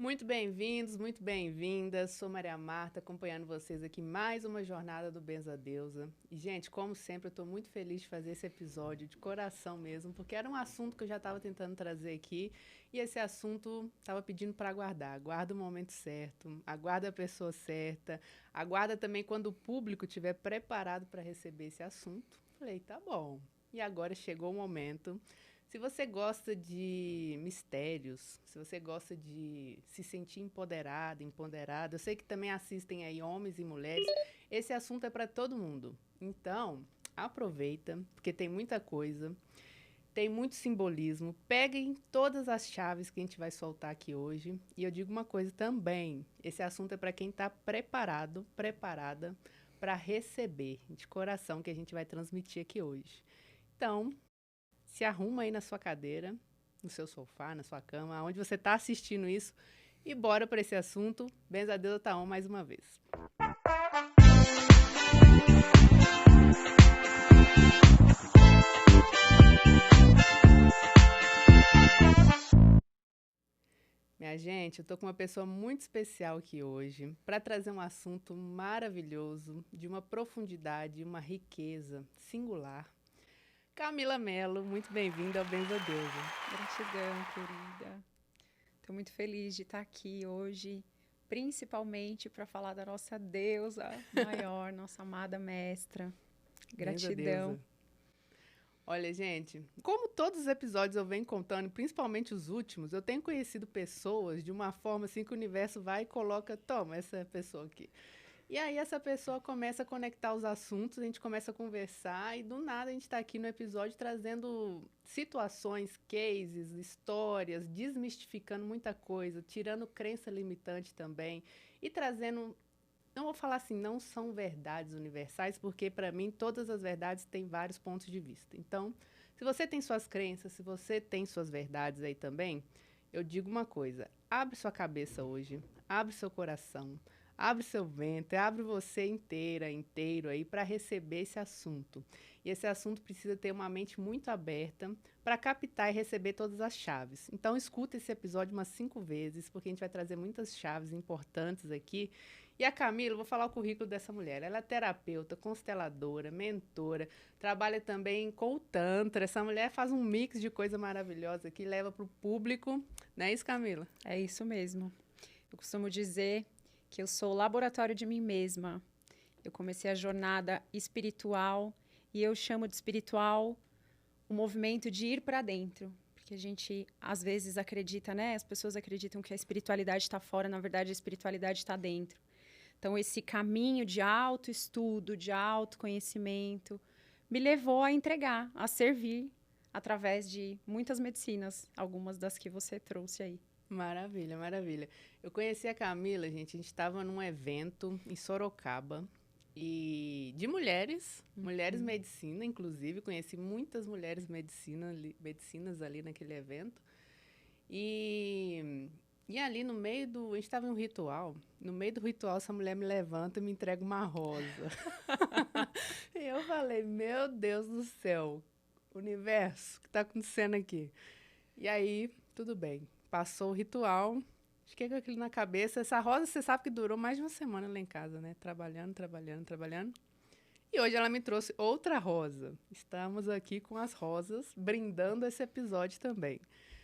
Muito bem-vindos, muito bem-vindas. Sou Maria Marta, acompanhando vocês aqui mais uma jornada do Benza Deusa. E, gente, como sempre, eu estou muito feliz de fazer esse episódio de coração mesmo, porque era um assunto que eu já estava tentando trazer aqui e esse assunto estava pedindo para aguardar. Aguarda o momento certo, aguarda a pessoa certa, aguarda também quando o público estiver preparado para receber esse assunto. Falei, tá bom. E agora chegou o momento. Se você gosta de mistérios, se você gosta de se sentir empoderado, empoderada, eu sei que também assistem aí homens e mulheres, esse assunto é para todo mundo. Então, aproveita, porque tem muita coisa, tem muito simbolismo. Peguem todas as chaves que a gente vai soltar aqui hoje. E eu digo uma coisa também, esse assunto é para quem está preparado, preparada para receber de coração que a gente vai transmitir aqui hoje. Então, se arruma aí na sua cadeira, no seu sofá, na sua cama, onde você está assistindo isso, e bora para esse assunto. Benza Deusa tá on mais uma vez. Minha gente, eu tô com uma pessoa muito especial aqui hoje para trazer um assunto maravilhoso, de uma profundidade, uma riqueza singular. Camila Mello, muito bem-vinda ao Benza Deusa. Gratidão, querida. Estou muito feliz de estar aqui hoje, principalmente para falar da nossa deusa maior, nossa amada mestra. Benza Gratidão. Deusa. Olha, gente, como todos os episódios eu venho contando, principalmente os últimos, eu tenho conhecido pessoas de uma forma assim que o universo vai e coloca, toma, essa pessoa aqui. E aí essa pessoa começa a conectar os assuntos, a gente começa a conversar e do nada a gente está aqui no episódio trazendo situações, cases, histórias, desmistificando muita coisa, tirando crença limitante também e trazendo, não vou falar assim, não são verdades universais, porque para mim todas as verdades têm vários pontos de vista. Então, se você tem suas crenças, se você tem suas verdades aí também, eu digo uma coisa, abre sua cabeça hoje, abre seu coração, abre seu ventre, abre você inteira, inteiro aí para receber esse assunto. E esse assunto precisa ter uma mente muito aberta para captar e receber todas as chaves. Então, escuta esse episódio umas 5 vezes, porque a gente vai trazer muitas chaves importantes aqui. E a Camila, vou falar o currículo dessa mulher. Ela é terapeuta, consteladora, mentora, trabalha também com o Tantra. Essa mulher faz um mix de coisa maravilhosa que leva para o público. Não é isso, Camila? É isso mesmo. Eu costumo dizer que eu sou o laboratório de mim mesma. Eu comecei a jornada espiritual e eu chamo de espiritual o movimento de ir para dentro. Porque a gente, às vezes, acredita, né? As pessoas acreditam que a espiritualidade está fora, na verdade, a espiritualidade está dentro. Então, esse caminho de autoestudo, de autoconhecimento, me levou a entregar, a servir através de muitas medicinas, algumas das que você trouxe aí. Maravilha, maravilha. Eu conheci a Camila, gente, a gente estava num evento em Sorocaba e de mulheres, mulheres medicina, inclusive, conheci muitas mulheres medicinas ali naquele evento. E ali no meio do, a gente estava em um ritual, no meio do ritual essa mulher me levanta e me entrega uma rosa. E eu falei, meu Deus do céu, universo, o que está acontecendo aqui? E aí, tudo bem. Passou o ritual, fiquei com aquilo na cabeça. Essa rosa, você sabe que durou mais de uma semana lá em casa, né? Trabalhando, trabalhando, trabalhando. E hoje ela me trouxe outra rosa. Estamos aqui com as rosas, brindando esse episódio também.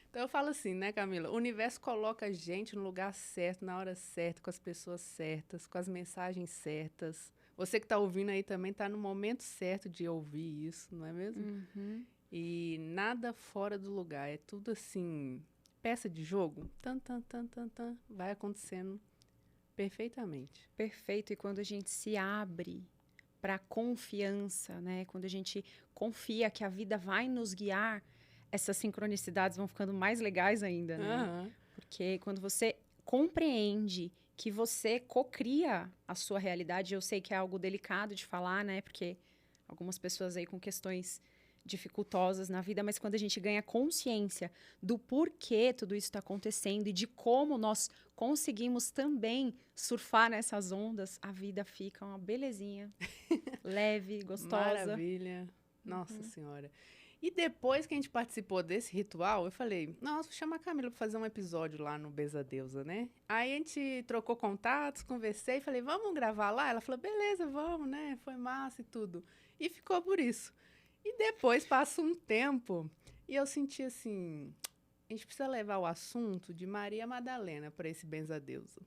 Então eu falo assim, né, Camila? O universo coloca a gente no lugar certo, na hora certa, com as pessoas certas, com as mensagens certas. Você que está ouvindo aí também está no momento certo de ouvir isso, não é mesmo? E nada fora do lugar. É tudo assim, peça de jogo. Tan, tan, tan, tan, tan, vai acontecendo perfeitamente. Perfeito. E quando a gente se abre para a confiança, né? Quando a gente confia que a vida vai nos guiar, essas sincronicidades vão ficando mais legais ainda, né? Aham. Porque quando você compreende que você cocria a sua realidade, eu sei que é algo delicado de falar, né? Porque algumas pessoas aí com questões dificultosas na vida, mas quando a gente ganha consciência do porquê tudo isso está acontecendo e de como nós conseguimos também surfar nessas ondas, a vida fica uma belezinha, leve, gostosa. Maravilha. Nossa Senhora. E depois que a gente participou desse ritual, eu falei, nossa, vou chamar a Camila para fazer um episódio lá no Beza Deusa, né? Aí a gente trocou contatos, conversei, falei, vamos gravar lá? Ela falou, beleza, vamos, né? Foi massa e tudo. E ficou por isso. E depois passa um tempo e eu senti assim, a gente precisa levar o assunto de Maria Madalena para esse Benza Deusa.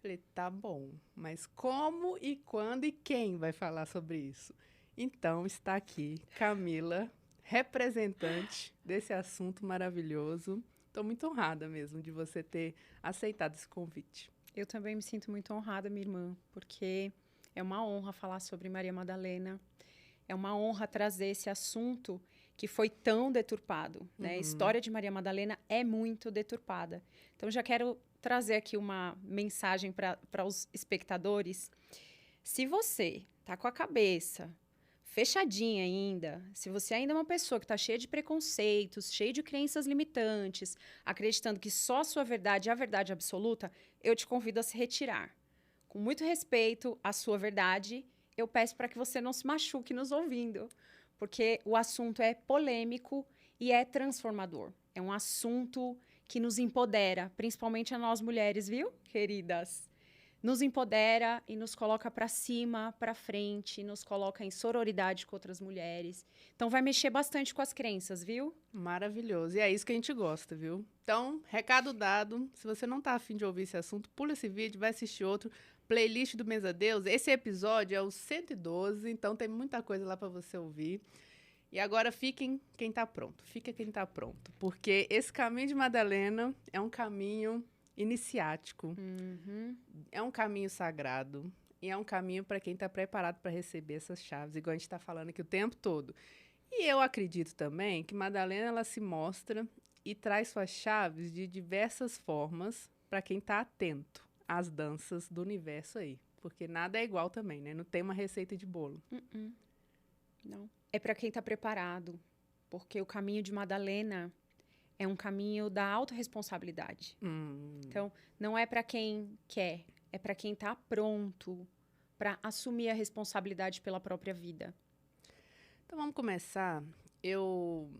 Falei, tá bom, mas como e quando e quem vai falar sobre isso? Então está aqui Camila, representante desse assunto maravilhoso. Estou muito honrada mesmo de você ter aceitado esse convite. Eu também me sinto muito honrada, minha irmã, porque é uma honra falar sobre Maria Madalena. É uma honra trazer esse assunto que foi tão deturpado, né? A história de Maria Madalena é muito deturpada. Então, já quero trazer aqui uma mensagem para os espectadores. Se você tá com a cabeça fechadinha ainda, se você ainda é uma pessoa que está cheia de preconceitos, cheia de crenças limitantes, acreditando que só a sua verdade é a verdade absoluta, eu te convido a se retirar. Com muito respeito à sua verdade, eu peço para que você não se machuque nos ouvindo, porque o assunto é polêmico e é transformador. É um assunto que nos empodera, principalmente a nós mulheres, viu, queridas? Nos empodera e nos coloca para cima, para frente, nos coloca em sororidade com outras mulheres. Então, vai mexer bastante com as crenças, viu? Maravilhoso. E é isso que a gente gosta, viu? Então, recado dado. Se você não tá afim de ouvir esse assunto, pula esse vídeo, vai assistir outro. Playlist do Mesa Deus. Esse episódio é o 112, então tem muita coisa lá para você ouvir. E agora fiquem quem tá pronto. Fica quem tá pronto. Porque esse caminho de Madalena é um caminho iniciático. É um caminho sagrado. E é um caminho para quem está preparado para receber essas chaves, igual a gente está falando aqui o tempo todo. E eu acredito também que Madalena ela se mostra e traz suas chaves de diversas formas para quem está atento às danças do universo aí. Porque nada é igual também, né? Não tem uma receita de bolo. Não. É para quem está preparado. Porque o caminho de Madalena é um caminho da autorresponsabilidade. Então, não é para quem quer, é para quem está pronto para assumir a responsabilidade pela própria vida. Então, vamos começar. Eu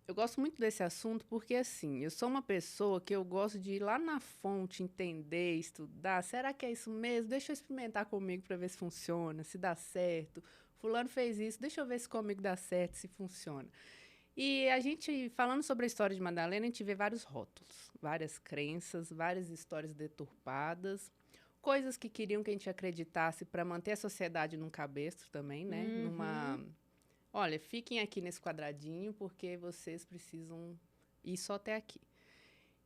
gosto muito desse assunto porque, assim, eu sou uma pessoa que eu gosto de ir lá na fonte, entender, estudar. Será que é isso mesmo? Deixa eu experimentar comigo para ver se funciona, se dá certo. Fulano fez isso, deixa eu ver se comigo dá certo, se funciona. E a gente, falando sobre a história de Madalena, a gente vê vários rótulos, várias crenças, várias histórias deturpadas, coisas que queriam que a gente acreditasse para manter a sociedade num cabestro também, né? Olha, fiquem aqui nesse quadradinho porque vocês precisam ir só até aqui.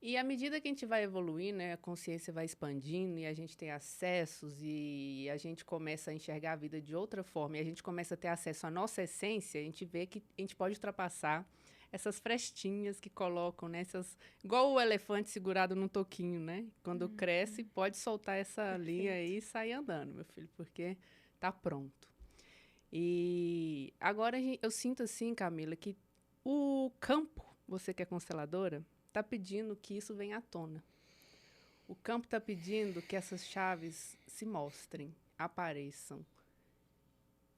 E à medida que a gente vai evoluindo, né, a consciência vai expandindo e a gente tem acessos e a gente começa a enxergar a vida de outra forma e a gente começa a ter acesso à nossa essência, a gente vê que a gente pode ultrapassar essas frestinhas que colocam, né, igual o elefante segurado num toquinho, né? Quando cresce, pode soltar essa linha aí e sair andando, meu filho, porque tá pronto. E agora eu sinto assim, Camila, que o campo, você que é consteladora, está pedindo que isso venha à tona. O campo está pedindo que essas chaves se mostrem, apareçam.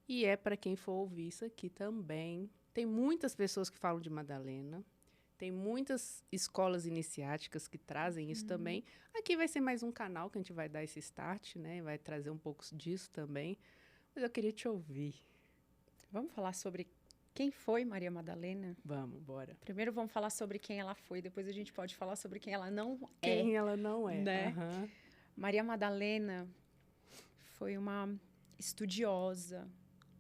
E é para quem for ouvir isso aqui também. Tem muitas pessoas que falam de Madalena. Tem muitas escolas iniciáticas que trazem isso também. Aqui vai ser mais um canal que a gente vai dar esse start, né? Vai trazer um pouco disso também. Mas eu queria te ouvir. Vamos falar sobre quem foi Maria Madalena? Vamos, bora. Primeiro vamos falar sobre quem ela foi, depois a gente pode falar sobre quem ela não é. Quem ela não é, né? Maria Madalena foi uma estudiosa,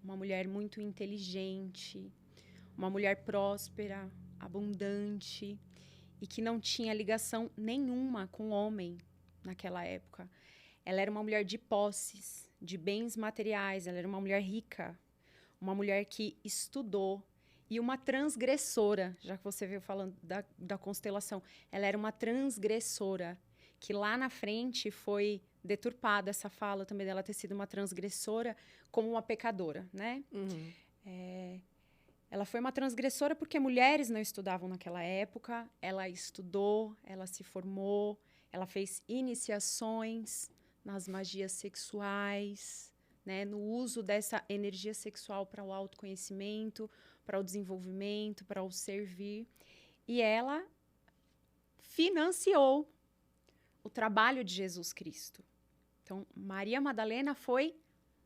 uma mulher muito inteligente, uma mulher próspera, abundante e que não tinha ligação nenhuma com o homem naquela época. Ela era uma mulher de posses, de bens materiais, ela era uma mulher rica, uma mulher que estudou e uma transgressora, já que você veio falando da constelação. Ela era uma transgressora, que lá na frente foi deturpada essa fala também dela ter sido uma transgressora como uma pecadora, né? Ela foi uma transgressora porque mulheres não estudavam naquela época. Ela estudou, ela se formou, ela fez iniciações nas magias sexuais, né, no uso dessa energia sexual para o autoconhecimento, para o desenvolvimento, para o servir. E ela financiou o trabalho de Jesus Cristo. Então, Maria Madalena foi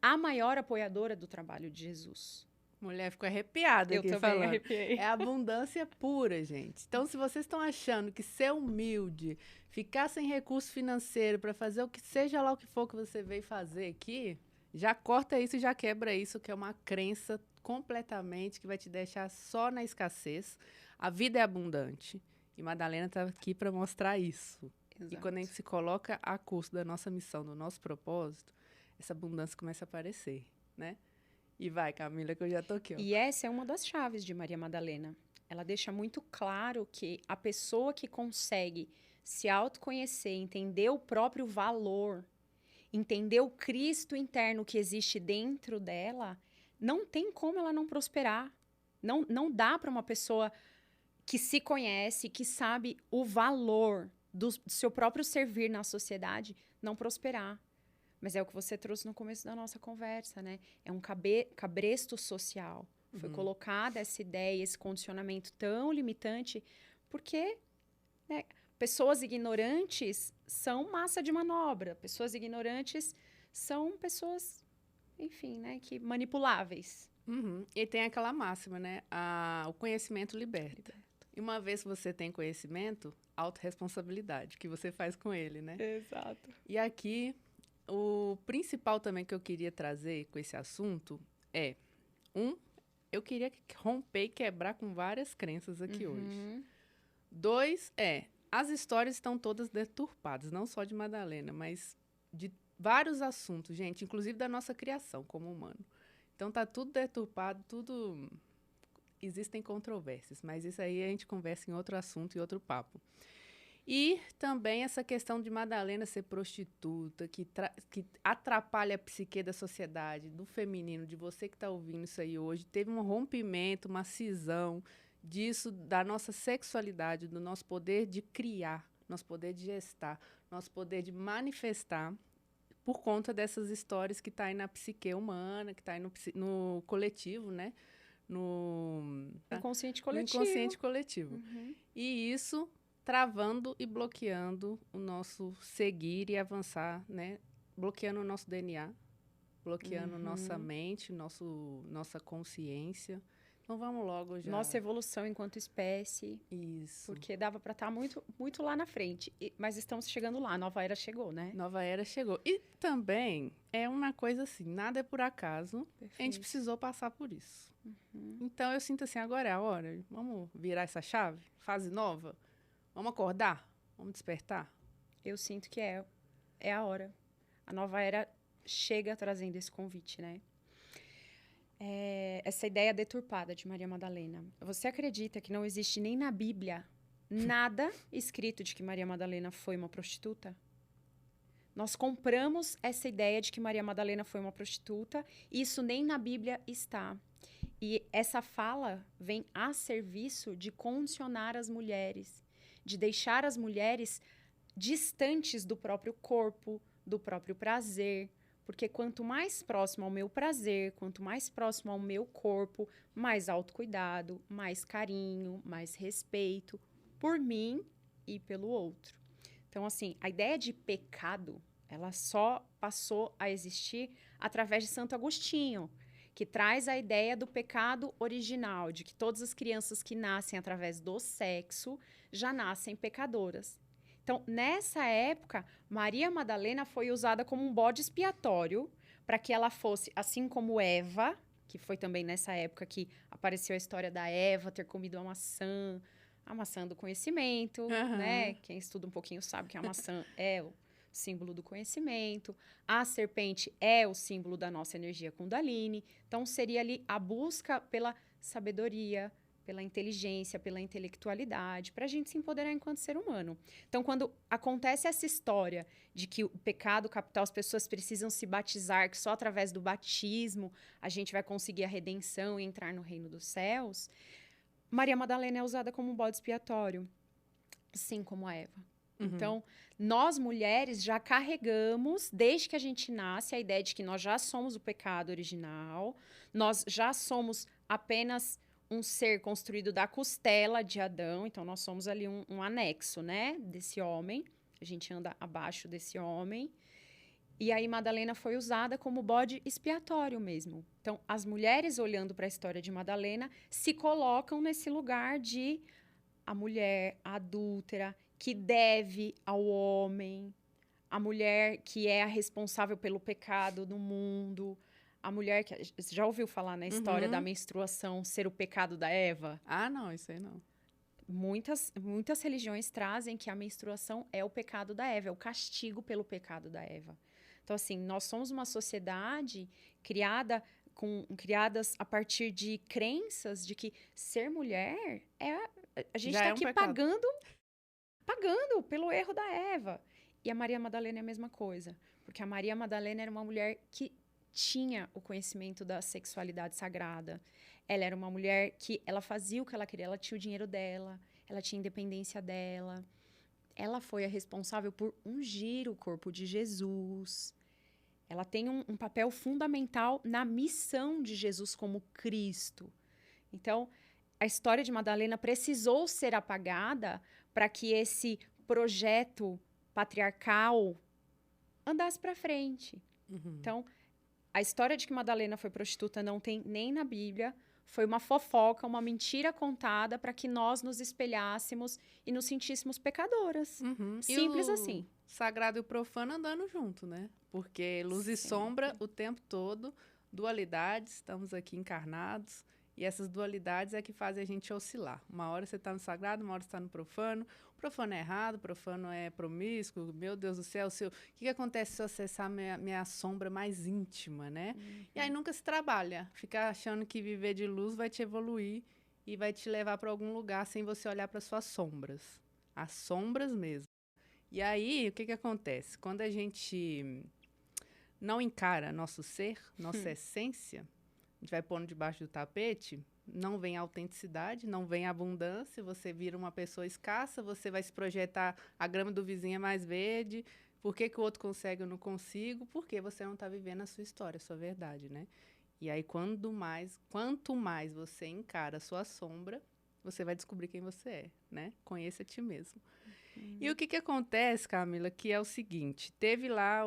a maior apoiadora do trabalho de Jesus. Mulher, ficou arrepiada Eu aqui também falando. arrepiei. É abundância pura, gente. Então, se vocês estão achando que ser humilde, ficar sem recurso financeiro para fazer o que seja lá o que for que você veio fazer aqui, já corta isso e já quebra isso, que é uma crença completamente que vai te deixar só na escassez. A vida é abundante. E Madalena está aqui para mostrar isso. Exato. E quando a gente se coloca a curso da nossa missão, do nosso propósito, essa abundância começa a aparecer, né? E vai, Camila, que eu já tô aqui, ó. E essa é uma das chaves de Maria Madalena. Ela deixa muito claro que a pessoa que consegue se autoconhecer, entender o próprio valor, entender o Cristo interno que existe dentro dela, não tem como ela não prosperar. Não dá para uma pessoa que se conhece, que sabe o valor do seu próprio servir na sociedade, não prosperar. Mas é o que você trouxe no começo da nossa conversa, né? É um cabresto social. Foi colocada essa ideia, esse condicionamento tão limitante, porque, né, pessoas ignorantes são massa de manobra. Pessoas ignorantes são pessoas, enfim, né, que manipuláveis. E tem aquela máxima, né? O conhecimento liberta. E uma vez que você tem conhecimento, autorresponsabilidade, que você faz com ele, né? Exato. E aqui, o principal também que eu queria trazer com esse assunto é, eu queria romper e quebrar com várias crenças aqui hoje. 2, as histórias estão todas deturpadas, não só de Madalena, mas de vários assuntos, gente, inclusive da nossa criação como humano. Então, tá tudo deturpado, tudo... Existem controvérsias, mas isso aí a gente conversa em outro assunto e outro papo. E também essa questão de Madalena ser prostituta, que atrapalha a psique da sociedade, do feminino, de você que está ouvindo isso aí hoje. Teve um rompimento, uma cisão disso, da nossa sexualidade, do nosso poder de criar, nosso poder de gestar, nosso poder de manifestar, por conta dessas histórias que está aí na psique humana, que está aí no coletivo, né? No inconsciente coletivo. No inconsciente coletivo. E isso travando e bloqueando o nosso seguir e avançar, né? Bloqueando o nosso DNA, bloqueando nossa mente, nossa consciência. Então, vamos logo já. Nossa evolução enquanto espécie. Isso. Porque dava para estar muito, muito lá na frente. Mas estamos chegando lá. A nova era chegou, né? Nova era chegou. E também é uma coisa assim, nada é por acaso. Perfeito. A gente precisou passar por isso. Então, eu sinto assim, agora é a hora. Vamos virar essa chave? Fase nova? Vamos acordar? Vamos despertar? Eu sinto que é a hora. A nova era chega trazendo esse convite, né? Essa ideia deturpada de Maria Madalena. Você acredita que não existe nem na Bíblia nada escrito de que Maria Madalena foi uma prostituta? Nós compramos essa ideia de que Maria Madalena foi uma prostituta e isso nem na Bíblia está. E essa fala vem a serviço de condicionar as mulheres, de deixar as mulheres distantes do próprio corpo, do próprio prazer. Porque quanto mais próximo ao meu prazer, quanto mais próximo ao meu corpo, mais autocuidado, mais carinho, mais respeito por mim e pelo outro. Então, assim, a ideia de pecado, ela só passou a existir através de Santo Agostinho, que traz a ideia do pecado original, de que todas as crianças que nascem através do sexo já nascem pecadoras. Então, nessa época, Maria Madalena foi usada como um bode expiatório para que ela fosse, assim como Eva, que foi também nessa época que apareceu a história da Eva ter comido a maçã do conhecimento, né? Quem estuda um pouquinho sabe que a maçã é o símbolo do conhecimento, a serpente é o símbolo da nossa energia Kundalini. Então, seria ali a busca pela sabedoria, pela inteligência, pela intelectualidade, para a gente se empoderar enquanto ser humano. Então, quando acontece essa história de que o pecado capital, as pessoas precisam se batizar, que só através do batismo a gente vai conseguir a redenção e entrar no reino dos céus, Maria Madalena é usada como um bode expiatório, assim como a Eva. Então, nós mulheres já carregamos, desde que a gente nasce, a ideia de que nós já somos o pecado original, nós já somos apenas um ser construído da costela de Adão, então nós somos ali um anexo, né, desse homem. A gente anda abaixo desse homem. E aí Madalena foi usada como bode expiatório mesmo. Então, as mulheres olhando para a história de Madalena se colocam nesse lugar de a mulher adúltera que deve ao homem, a mulher que é a responsável pelo pecado no mundo, a mulher que já ouviu falar na história da menstruação ser o pecado da Eva? Ah, não, isso aí não. Muitas religiões trazem que a menstruação é o pecado da Eva, é o castigo pelo pecado da Eva. Então, assim, nós somos uma sociedade criadas a partir de crenças de que ser mulher a gente está aqui pagando pelo erro da Eva. E a Maria Madalena é a mesma coisa, porque a Maria Madalena era uma mulher que tinha o conhecimento da sexualidade sagrada. Ela era uma mulher que ela fazia o que ela queria, ela tinha o dinheiro dela, ela tinha a independência dela. Ela foi a responsável por ungir o corpo de Jesus. Ela tem um papel fundamental na missão de Jesus como Cristo. Então, a história de Madalena precisou ser apagada para que esse projeto patriarcal andasse para frente. Então, a história de que Madalena foi prostituta não tem nem na Bíblia. Foi uma fofoca, uma mentira contada para que nós nos espelhássemos e nos sentíssemos pecadoras. Simples assim. Sagrado e o profano andando junto, né? Porque luz e sombra o tempo todo, dualidades, estamos aqui encarnados. E essas dualidades é que fazem a gente oscilar. Uma hora você está no sagrado, uma hora você está no profano. O profano é errado, o profano é promíscuo. Meu Deus do céu, o que acontece se eu acessar minha sombra mais íntima, né? E aí nunca se trabalha. Ficar achando que viver de luz vai te evoluir e vai te levar para algum lugar sem você olhar para suas sombras. As sombras mesmo. E aí, o que acontece? Quando a gente não encara nosso ser, nossa essência, a gente vai pondo debaixo do tapete, não vem autenticidade, não vem abundância, você vira uma pessoa escassa, você vai se projetar, a grama do vizinho é mais verde, por que o outro consegue e eu não consigo? Porque você não está vivendo a sua história, a sua verdade, né? E aí, quanto mais você encara a sua sombra, você vai descobrir quem você é, né? Conheça a ti mesmo. E o que acontece, Camila, que é o seguinte, teve lá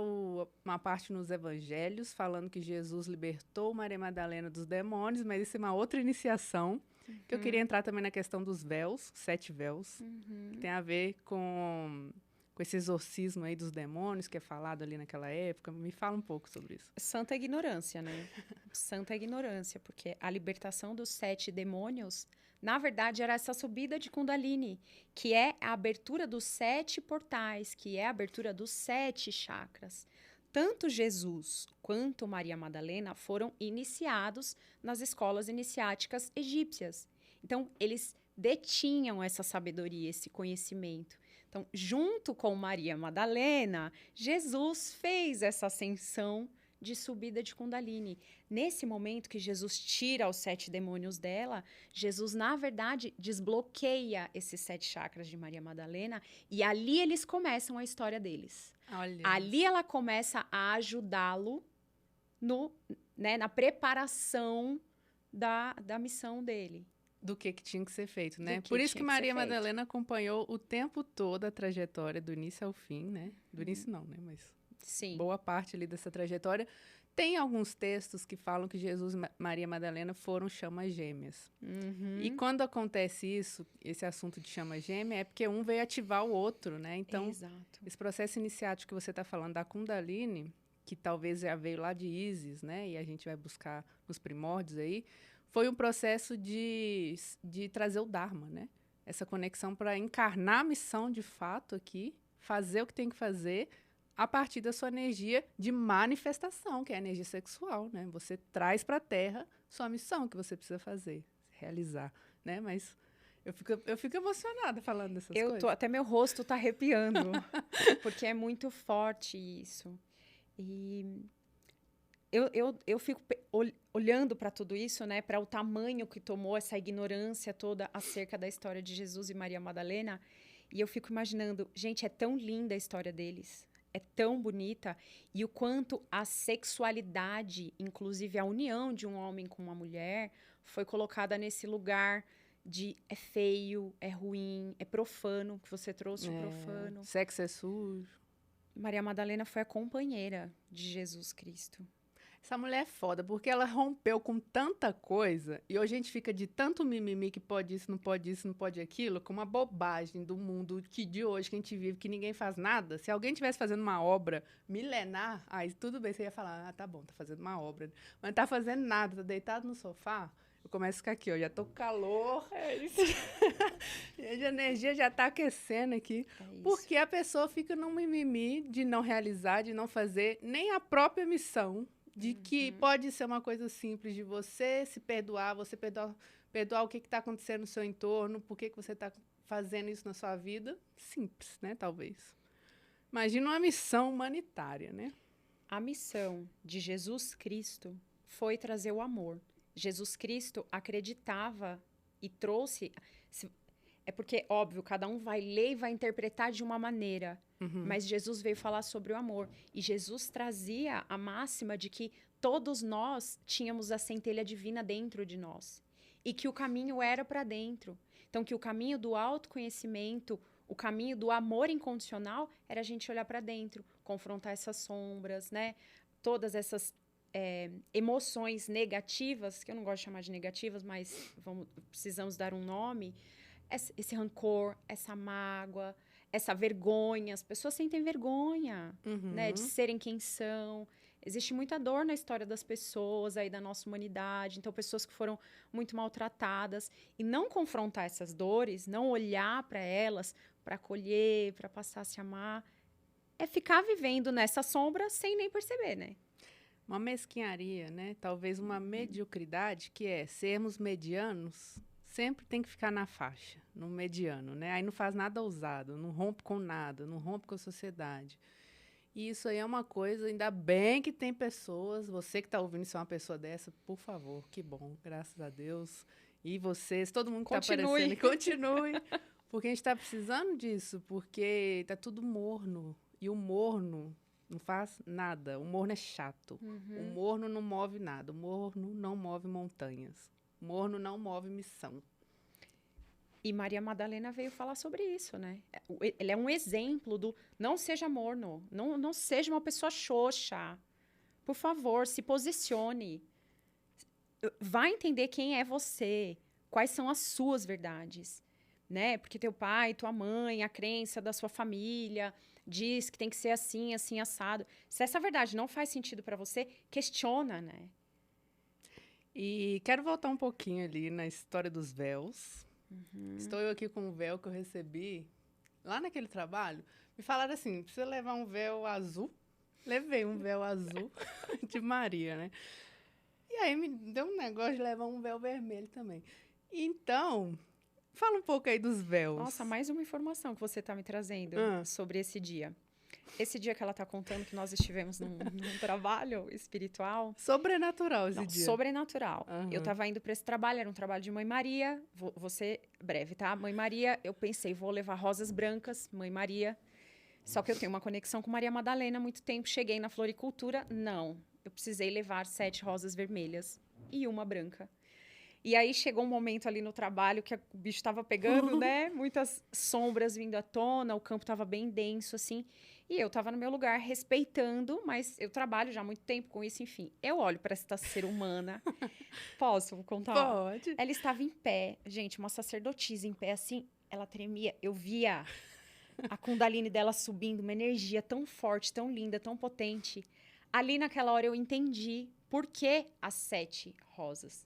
uma parte nos evangelhos falando que Jesus libertou Maria Madalena dos demônios, mas isso é uma outra iniciação, que eu queria entrar também na questão dos véus, 7 véus, que tem a ver com esse exorcismo aí dos demônios, que é falado ali naquela época. Me fala um pouco sobre isso. Santa ignorância, né? Santa ignorância, porque a libertação dos 7 demônios, na verdade, era essa subida de Kundalini, que é a abertura dos 7 portais, que é a abertura dos 7 chakras. Tanto Jesus quanto Maria Madalena foram iniciados nas escolas iniciáticas egípcias. Então, eles detinham essa sabedoria, esse conhecimento. Então, junto com Maria Madalena, Jesus fez essa ascensão de subida de Kundalini. Nesse momento que Jesus tira os 7 demônios dela, Jesus, na verdade, desbloqueia esses 7 chakras de Maria Madalena e ali eles começam a história deles. Olha. Ali ela começa a ajudá-lo na preparação da missão dele. Do que tinha que ser feito, né? Por isso que Maria Madalena acompanhou o tempo todo a trajetória, do início ao fim, né? Do início não, né? Mas sim, boa parte ali dessa trajetória. Tem alguns textos que falam que Jesus e Maria Madalena foram chamas gêmeas. E quando acontece isso, esse assunto de chama gêmea, é porque um veio ativar o outro, né? Então, exato. Esse processo iniciático que você está falando da Kundalini, que talvez já veio lá de Isis, né? E a gente vai buscar nos primórdios aí, foi um processo de trazer o Dharma, né? Essa conexão para encarnar a missão de fato aqui, fazer o que tem que fazer a partir da sua energia de manifestação, que é a energia sexual, né? Você traz para a Terra sua missão que você precisa fazer, realizar, né? Mas eu fico emocionada falando dessas coisas. Até meu rosto tá arrepiando, porque é muito forte isso. E eu fico olhando para tudo isso, né, para o tamanho que tomou essa ignorância toda acerca da história de Jesus e Maria Madalena, e eu fico imaginando, gente, é tão linda a história deles, é tão bonita, e o quanto a sexualidade, inclusive a união de um homem com uma mulher, foi colocada nesse lugar de é feio, é ruim, é profano, que você trouxe o profano. Sexo é sujo. Maria Madalena foi a companheira de Jesus Cristo. Essa mulher é foda, porque ela rompeu com tanta coisa, e hoje a gente fica de tanto mimimi que pode isso, não pode isso, não pode aquilo, com uma bobagem do mundo de hoje que a gente vive, que ninguém faz nada. Se alguém estivesse fazendo uma obra milenar, aí tudo bem, você ia falar, ah, tá bom, tá fazendo uma obra. Mas não tá fazendo nada, tá deitado no sofá, eu começo a ficar aqui, ó, já tô com calor. É isso. A energia já tá aquecendo aqui. Porque a pessoa fica num mimimi de não realizar, de não fazer nem a própria missão, de que pode ser uma coisa simples de você se perdoar, perdoar o que está acontecendo no seu entorno, por que você está fazendo isso na sua vida. Simples, né, talvez. Imagina uma missão humanitária, né? A missão de Jesus Cristo foi trazer o amor. Jesus Cristo acreditava e trouxe... É porque, óbvio, cada um vai ler e vai interpretar de uma maneira. Mas Jesus veio falar sobre o amor. E Jesus trazia a máxima de que todos nós tínhamos a centelha divina dentro de nós. E que o caminho era para dentro. Então, que o caminho do autoconhecimento, o caminho do amor incondicional, era a gente olhar para dentro, confrontar essas sombras, né? Todas essas emoções negativas, que eu não gosto de chamar de negativas, mas precisamos dar um nome. Esse rancor, essa mágoa, essa vergonha. As pessoas sentem vergonha, né, de serem quem são. Existe muita dor na história das pessoas, aí da nossa humanidade. Então, pessoas que foram muito maltratadas. E não confrontar essas dores, não olhar para elas, para acolher, para passar a se amar, é ficar vivendo nessa sombra sem nem perceber, né? Uma mesquinharia, né? Talvez uma mediocridade, que é sermos medianos... Sempre tem que ficar na faixa, no mediano, né? Aí não faz nada ousado, não rompe com nada, não rompe com a sociedade. E isso aí é uma coisa, ainda bem que tem pessoas, você que está ouvindo se é uma pessoa dessa, por favor, que bom, graças a Deus. E vocês, todo mundo que está aparecendo, continue, porque a gente está precisando disso, porque está tudo morno. E o morno não faz nada, o morno é chato. O morno não move nada, o morno não move montanhas. Morno não move missão. E Maria Madalena veio falar sobre isso, né? Ele é um exemplo do não seja morno, não seja uma pessoa xoxa. Por favor, se posicione. Vá entender quem é você, quais são as suas verdades, né? Porque teu pai, tua mãe, a crença da sua família diz que tem que ser assim, assim, assado. Se essa verdade não faz sentido para você, questiona, né? E quero voltar um pouquinho ali na história dos véus. Estou eu aqui com um véu que eu recebi lá naquele trabalho. Me falaram assim, precisa levar um véu azul. Levei um véu azul de Maria, né? E aí me deu um negócio de levar um véu vermelho também. Então, fala um pouco aí dos véus. Nossa, mais uma informação que você está me trazendo sobre esse dia. Esse dia que ela está contando que nós estivemos num trabalho espiritual. Sobrenatural esse dia. Sobrenatural. Eu estava indo para esse trabalho, era um trabalho de Mãe Maria. Vou ser breve, tá? Mãe Maria, eu pensei, vou levar rosas brancas, Mãe Maria. Só que eu tenho uma conexão com Maria Madalena há muito tempo. Cheguei na floricultura, não. Eu precisei levar 7 rosas vermelhas e uma branca. E aí chegou um momento ali no trabalho que o bicho estava pegando, né? Muitas sombras vindo à tona, o campo estava bem denso, assim. E eu estava no meu lugar respeitando, mas eu trabalho já há muito tempo com isso, enfim. Eu olho para essa ser humana. Posso contar? Pode. Ela estava em pé, gente, uma sacerdotisa em pé, assim. Ela tremia. Eu via a Kundalini dela subindo, uma energia tão forte, tão linda, tão potente. Ali naquela hora eu entendi por que as 7 rosas.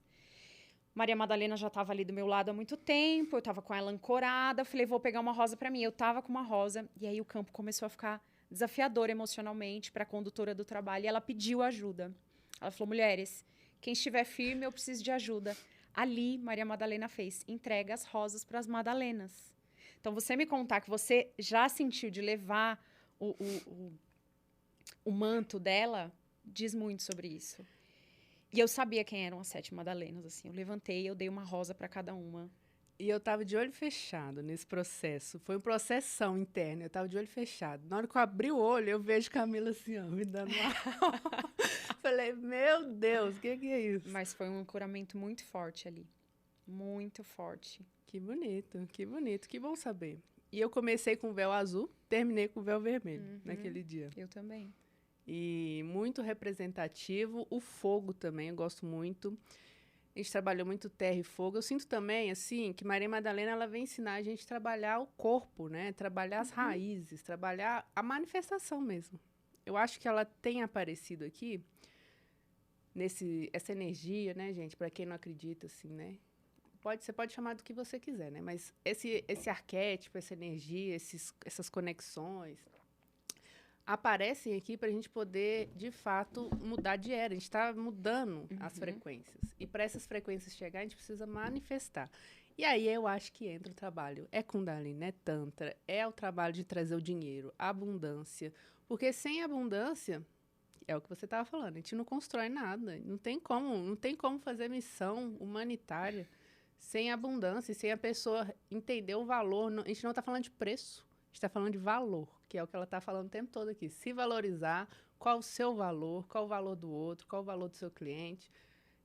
Maria Madalena já estava ali do meu lado há muito tempo, eu estava com ela ancorada, eu falei, vou pegar uma rosa para mim. Eu estava com uma rosa, e aí o campo começou a ficar desafiador emocionalmente para a condutora do trabalho, e ela pediu ajuda. Ela falou, mulheres, quem estiver firme, eu preciso de ajuda. Ali, Maria Madalena fez, entrega as rosas para as Madalenas. Então, você me contar que você já sentiu de levar o manto dela, diz muito sobre isso. E eu sabia quem eram as 7 Madalenas, assim. Eu levantei, eu dei uma rosa para cada uma. E eu tava de olho fechado nesse processo. Foi um processão interna. Eu tava de olho fechado. Na hora que eu abri o olho, eu vejo Camila assim, ó, me dando uma Falei, meu Deus, o que é isso? Mas foi um curamento muito forte ali. Muito forte. Que bonito, que bonito, que bom saber. E eu comecei com o véu azul, terminei com o véu vermelho naquele dia. Eu também. E muito representativo. O fogo também, eu gosto muito. A gente trabalhou muito terra e fogo. Eu sinto também, assim, que Maria Madalena, ela vem ensinar a gente a trabalhar o corpo, né? Trabalhar as raízes, trabalhar a manifestação mesmo. Eu acho que ela tem aparecido aqui, essa energia, né, gente? Para quem não acredita, assim, né? Você pode chamar do que você quiser, né? Mas esse arquétipo, essa energia, essas conexões aparecem aqui para a gente poder, de fato, mudar de era. A gente está mudando as frequências. E para essas frequências chegar, a gente precisa manifestar. E aí eu acho que entra o trabalho. É Kundalini, é Tantra, é o trabalho de trazer o dinheiro, a abundância. Porque sem abundância, é o que você estava falando, a gente não constrói nada. Não tem como fazer missão humanitária sem abundância, sem a pessoa entender o valor. A gente não está falando de preço, a gente está falando de valor, que é o que ela está falando o tempo todo aqui. Se valorizar, qual o seu valor, qual o valor do outro, qual o valor do seu cliente.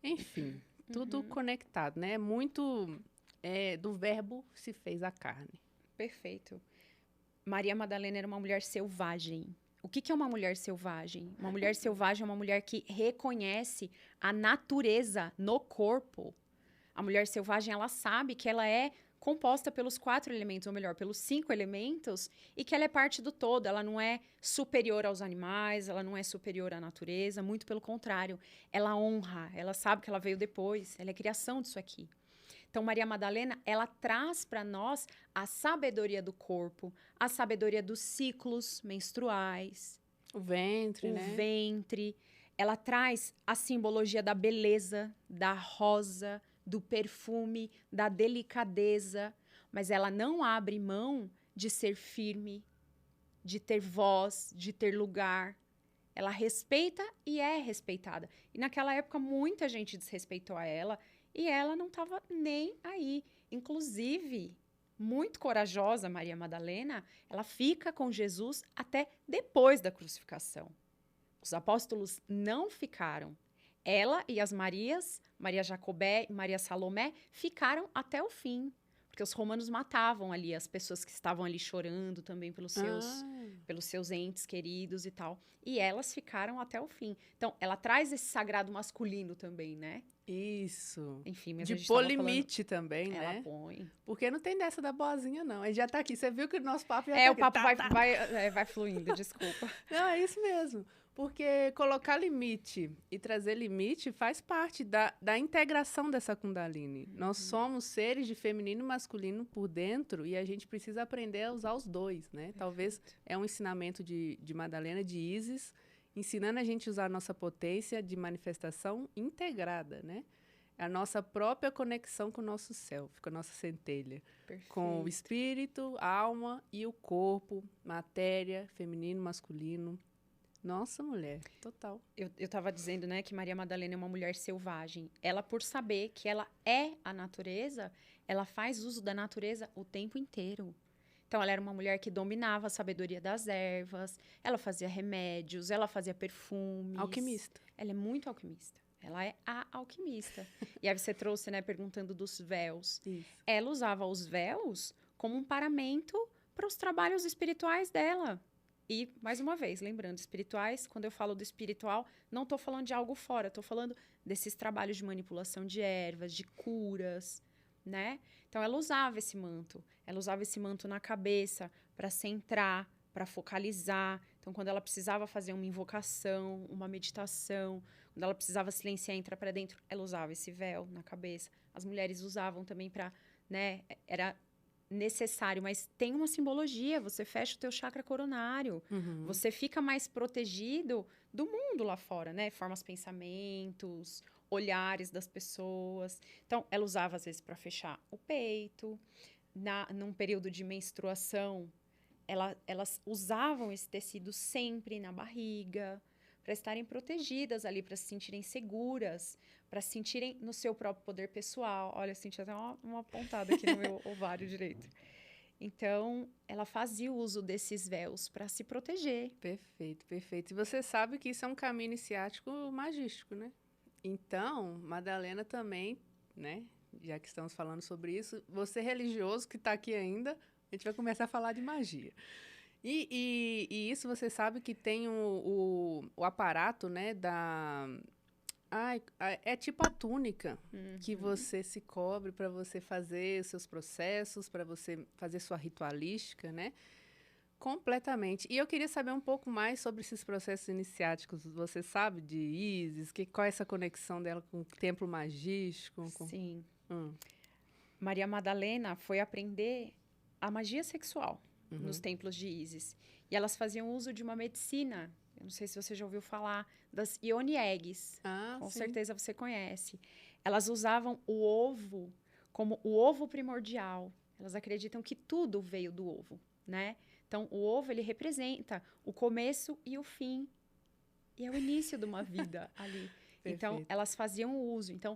Enfim, tudo conectado, né? Muito do verbo se fez a carne. Perfeito. Maria Madalena era uma mulher selvagem. O que é uma mulher selvagem? Uma mulher selvagem é uma mulher que reconhece a natureza no corpo. A mulher selvagem, ela sabe que ela é composta pelos 4 elementos, ou melhor, pelos 5 elementos, e que ela é parte do todo. Ela não é superior aos animais, ela não é superior à natureza, muito pelo contrário. Ela honra, ela sabe que ela veio depois, ela é criação disso aqui. Então, Maria Madalena, ela traz para nós a sabedoria do corpo, a sabedoria dos ciclos menstruais. O ventre, né? O ventre. Ela traz a simbologia da beleza, da rosa, do perfume, da delicadeza. Mas ela não abre mão de ser firme, de ter voz, de ter lugar. Ela respeita e é respeitada. E naquela época, muita gente desrespeitou a ela. E ela não estava nem aí. Inclusive, muito corajosa, Maria Madalena, ela fica com Jesus até depois da crucificação. Os apóstolos não ficaram. Ela e as Marias, Maria Jacobé e Maria Salomé, ficaram até o fim. Porque os romanos matavam ali as pessoas que estavam ali chorando também pelos seus entes queridos e tal. E elas ficaram até o fim. Então, ela traz esse sagrado masculino também, né? Isso. Enfim, mas de a gente pôr limite também, ela né? põe. Porque não tem dessa da boazinha, não. A gente já tá aqui. Você viu que o nosso papo já É, tá o papo aqui. vai fluindo, desculpa. Não, é isso mesmo. Porque colocar limite e trazer limite faz parte da integração dessa Kundalini. Nós somos seres de feminino e masculino por dentro e a gente precisa aprender a usar os dois, né? Talvez é um ensinamento de Madalena, de Isis, ensinando a gente a usar a nossa potência de manifestação integrada, né? A nossa própria conexão com o nosso self, com a nossa centelha. Perfeito. Com o espírito, a alma e o corpo, matéria, feminino, masculino. Nossa, mulher, total. Eu estava dizendo, né, que Maria Madalena é uma mulher selvagem. Ela, por saber que ela é a natureza, ela faz uso da natureza o tempo inteiro. Então, ela era uma mulher que dominava a sabedoria das ervas, ela fazia remédios, ela fazia perfumes. Alquimista. Ela é muito alquimista. Ela é a alquimista. E aí você trouxe, né, perguntando dos véus. Isso. Ela usava os véus como um paramento para os trabalhos espirituais dela. E, mais uma vez, lembrando, espirituais, quando eu falo do espiritual, não estou falando de algo fora, estou falando desses trabalhos de manipulação de ervas, de curas, né? Então, ela usava esse manto na cabeça para centrar, para focalizar. Então, quando ela precisava fazer uma invocação, uma meditação, quando ela precisava silenciar e entrar para dentro, ela usava esse véu na cabeça. As mulheres usavam também para, né? Era necessário, mas tem uma simbologia. Você fecha o teu chakra coronário. Você fica mais protegido do mundo lá fora, né? Forma os pensamentos, olhares das pessoas. Então, ela usava, às vezes, para fechar o peito. Num período de menstruação, elas usavam esse tecido sempre na barriga, para estarem protegidas ali, para se sentirem seguras, para se sentirem no seu próprio poder pessoal. Olha, eu senti até uma pontada aqui no meu ovário direito. Então, ela fazia uso desses véus para se proteger. Perfeito, perfeito. E você sabe que isso é um caminho iniciático magístico, né? Então, Madalena também, né? Já que estamos falando sobre isso, você religioso que está aqui ainda, a gente vai começar a falar de magia. E isso você sabe que tem o aparato, né, é tipo a túnica que você se cobre para você fazer os seus processos, para você fazer sua ritualística, né? Completamente. E eu queria saber um pouco mais sobre esses processos iniciáticos. Você sabe de Isis? Qual é essa conexão dela com o templo magístico? Sim. Maria Madalena foi aprender a magia sexual nos templos de Isis. E elas faziam uso de uma medicina, eu não sei se você já ouviu falar, das Ioni Eggs. Com certeza você conhece. Elas usavam o ovo como o ovo primordial. Elas acreditam que tudo veio do ovo, né? Então, o ovo, ele representa o começo e o fim. E é o início de uma vida ali. Então, elas faziam o uso. Então,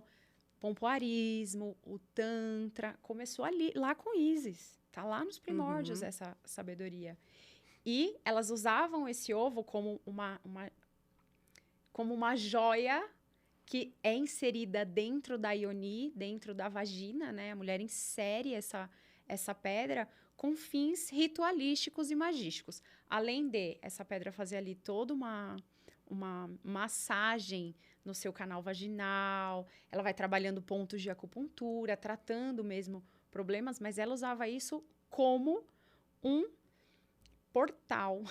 pompoarismo, o tantra, começou ali, lá com Isis. Tá lá nos primórdios essa sabedoria. E elas usavam esse ovo como uma joia que é inserida dentro da Ioni, dentro da vagina, né? A mulher insere essa pedra com fins ritualísticos e magísticos. Além de essa pedra fazer ali toda uma massagem no seu canal vaginal, ela vai trabalhando pontos de acupuntura, tratando mesmo problemas, mas ela usava isso como um portal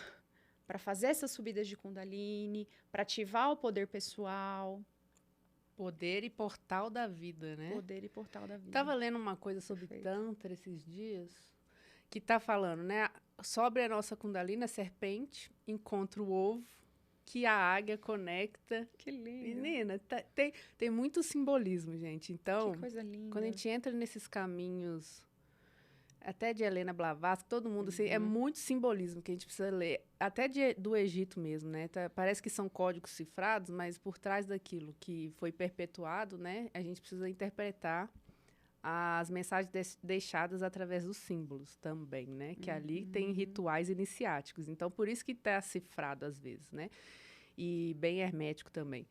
para fazer essas subidas de Kundalini, para ativar o poder pessoal. Poder e portal da vida, né? Poder e portal da vida. Estava lendo uma coisa sobre Tantra esses dias, que está falando, né? Sobre a nossa Kundalini, a serpente encontra o ovo, que a águia conecta. Que lindo. Menina, tem muito simbolismo, gente. Então, que coisa linda. Quando a gente entra nesses caminhos, até de Helena Blavatsky, todo mundo, assim, é muito simbolismo que a gente precisa ler. Até do Egito mesmo, né? Parece que são códigos cifrados, mas por trás daquilo que foi perpetuado, né? A gente precisa interpretar as mensagens deixadas através dos símbolos também, né? Que ali tem rituais iniciáticos. Então, por isso que está cifrado às vezes, né? E bem hermético também.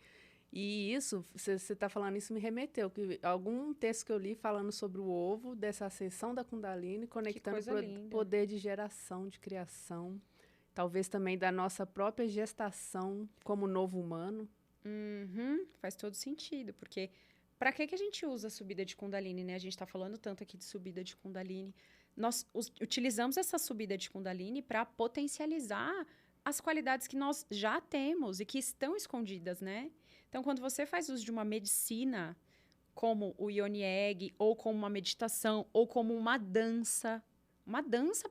E isso, você está falando isso, me remeteu. Que algum texto que eu li falando sobre o ovo, dessa ascensão da Kundalini, conectando o poder de geração, de criação. Talvez também da nossa própria gestação como novo humano. Faz todo sentido, porque para que a gente usa a subida de Kundalini, né? A gente está falando tanto aqui de subida de Kundalini. Nós utilizamos essa subida de Kundalini para potencializar as qualidades que nós já temos e que estão escondidas, né? Então, quando você faz uso de uma medicina, como o Ioni Egg, ou como uma meditação, ou como uma dança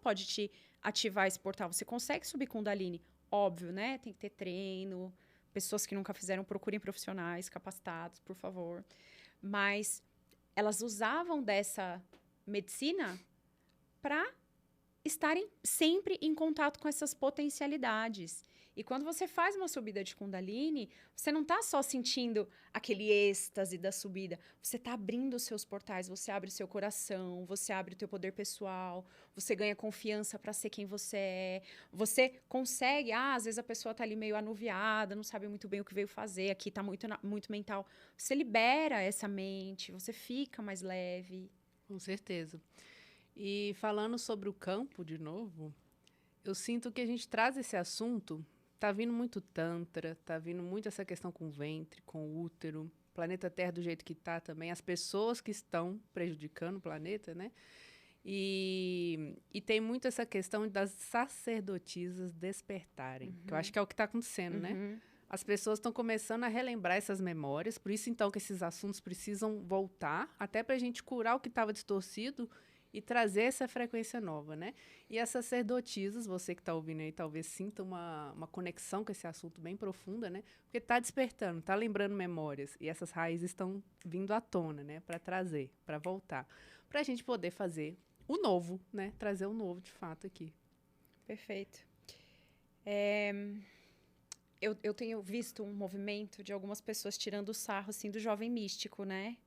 pode te ativar esse portal. Você consegue subir Kundalini, óbvio, né? Tem que ter treino. Pessoas que nunca fizeram, procurem profissionais capacitados, por favor. Mas elas usavam dessa medicina para estarem sempre em contato com essas potencialidades. E quando você faz uma subida de Kundalini, você não está só sentindo aquele êxtase da subida. Você está abrindo os seus portais, você abre o seu coração, você abre o teu poder pessoal, você ganha confiança para ser quem você é. Você consegue, às vezes a pessoa está ali meio anuviada, não sabe muito bem o que veio fazer, aqui está muito mental. Você libera essa mente, você fica mais leve. Com certeza. E falando sobre o campo de novo, eu sinto que a gente traz esse assunto, tá vindo muito tantra, tá vindo muito essa questão com o ventre, com o útero, planeta Terra do jeito que tá também, as pessoas que estão prejudicando o planeta, né? E tem muito essa questão das sacerdotisas despertarem, que eu acho que é o que está acontecendo, né? As pessoas estão começando a relembrar essas memórias, por isso então que esses assuntos precisam voltar, até para a gente curar o que estava distorcido e trazer essa frequência nova, né? E as sacerdotisas, você que está ouvindo aí, talvez sinta uma conexão com esse assunto bem profunda, né? Porque está despertando, está lembrando memórias. E essas raízes estão vindo à tona, né? Para trazer, para voltar. Para a gente poder fazer o novo, né? Trazer o novo, de fato, aqui. Perfeito. eu tenho visto um movimento de algumas pessoas tirando sarro, assim, do jovem místico, né?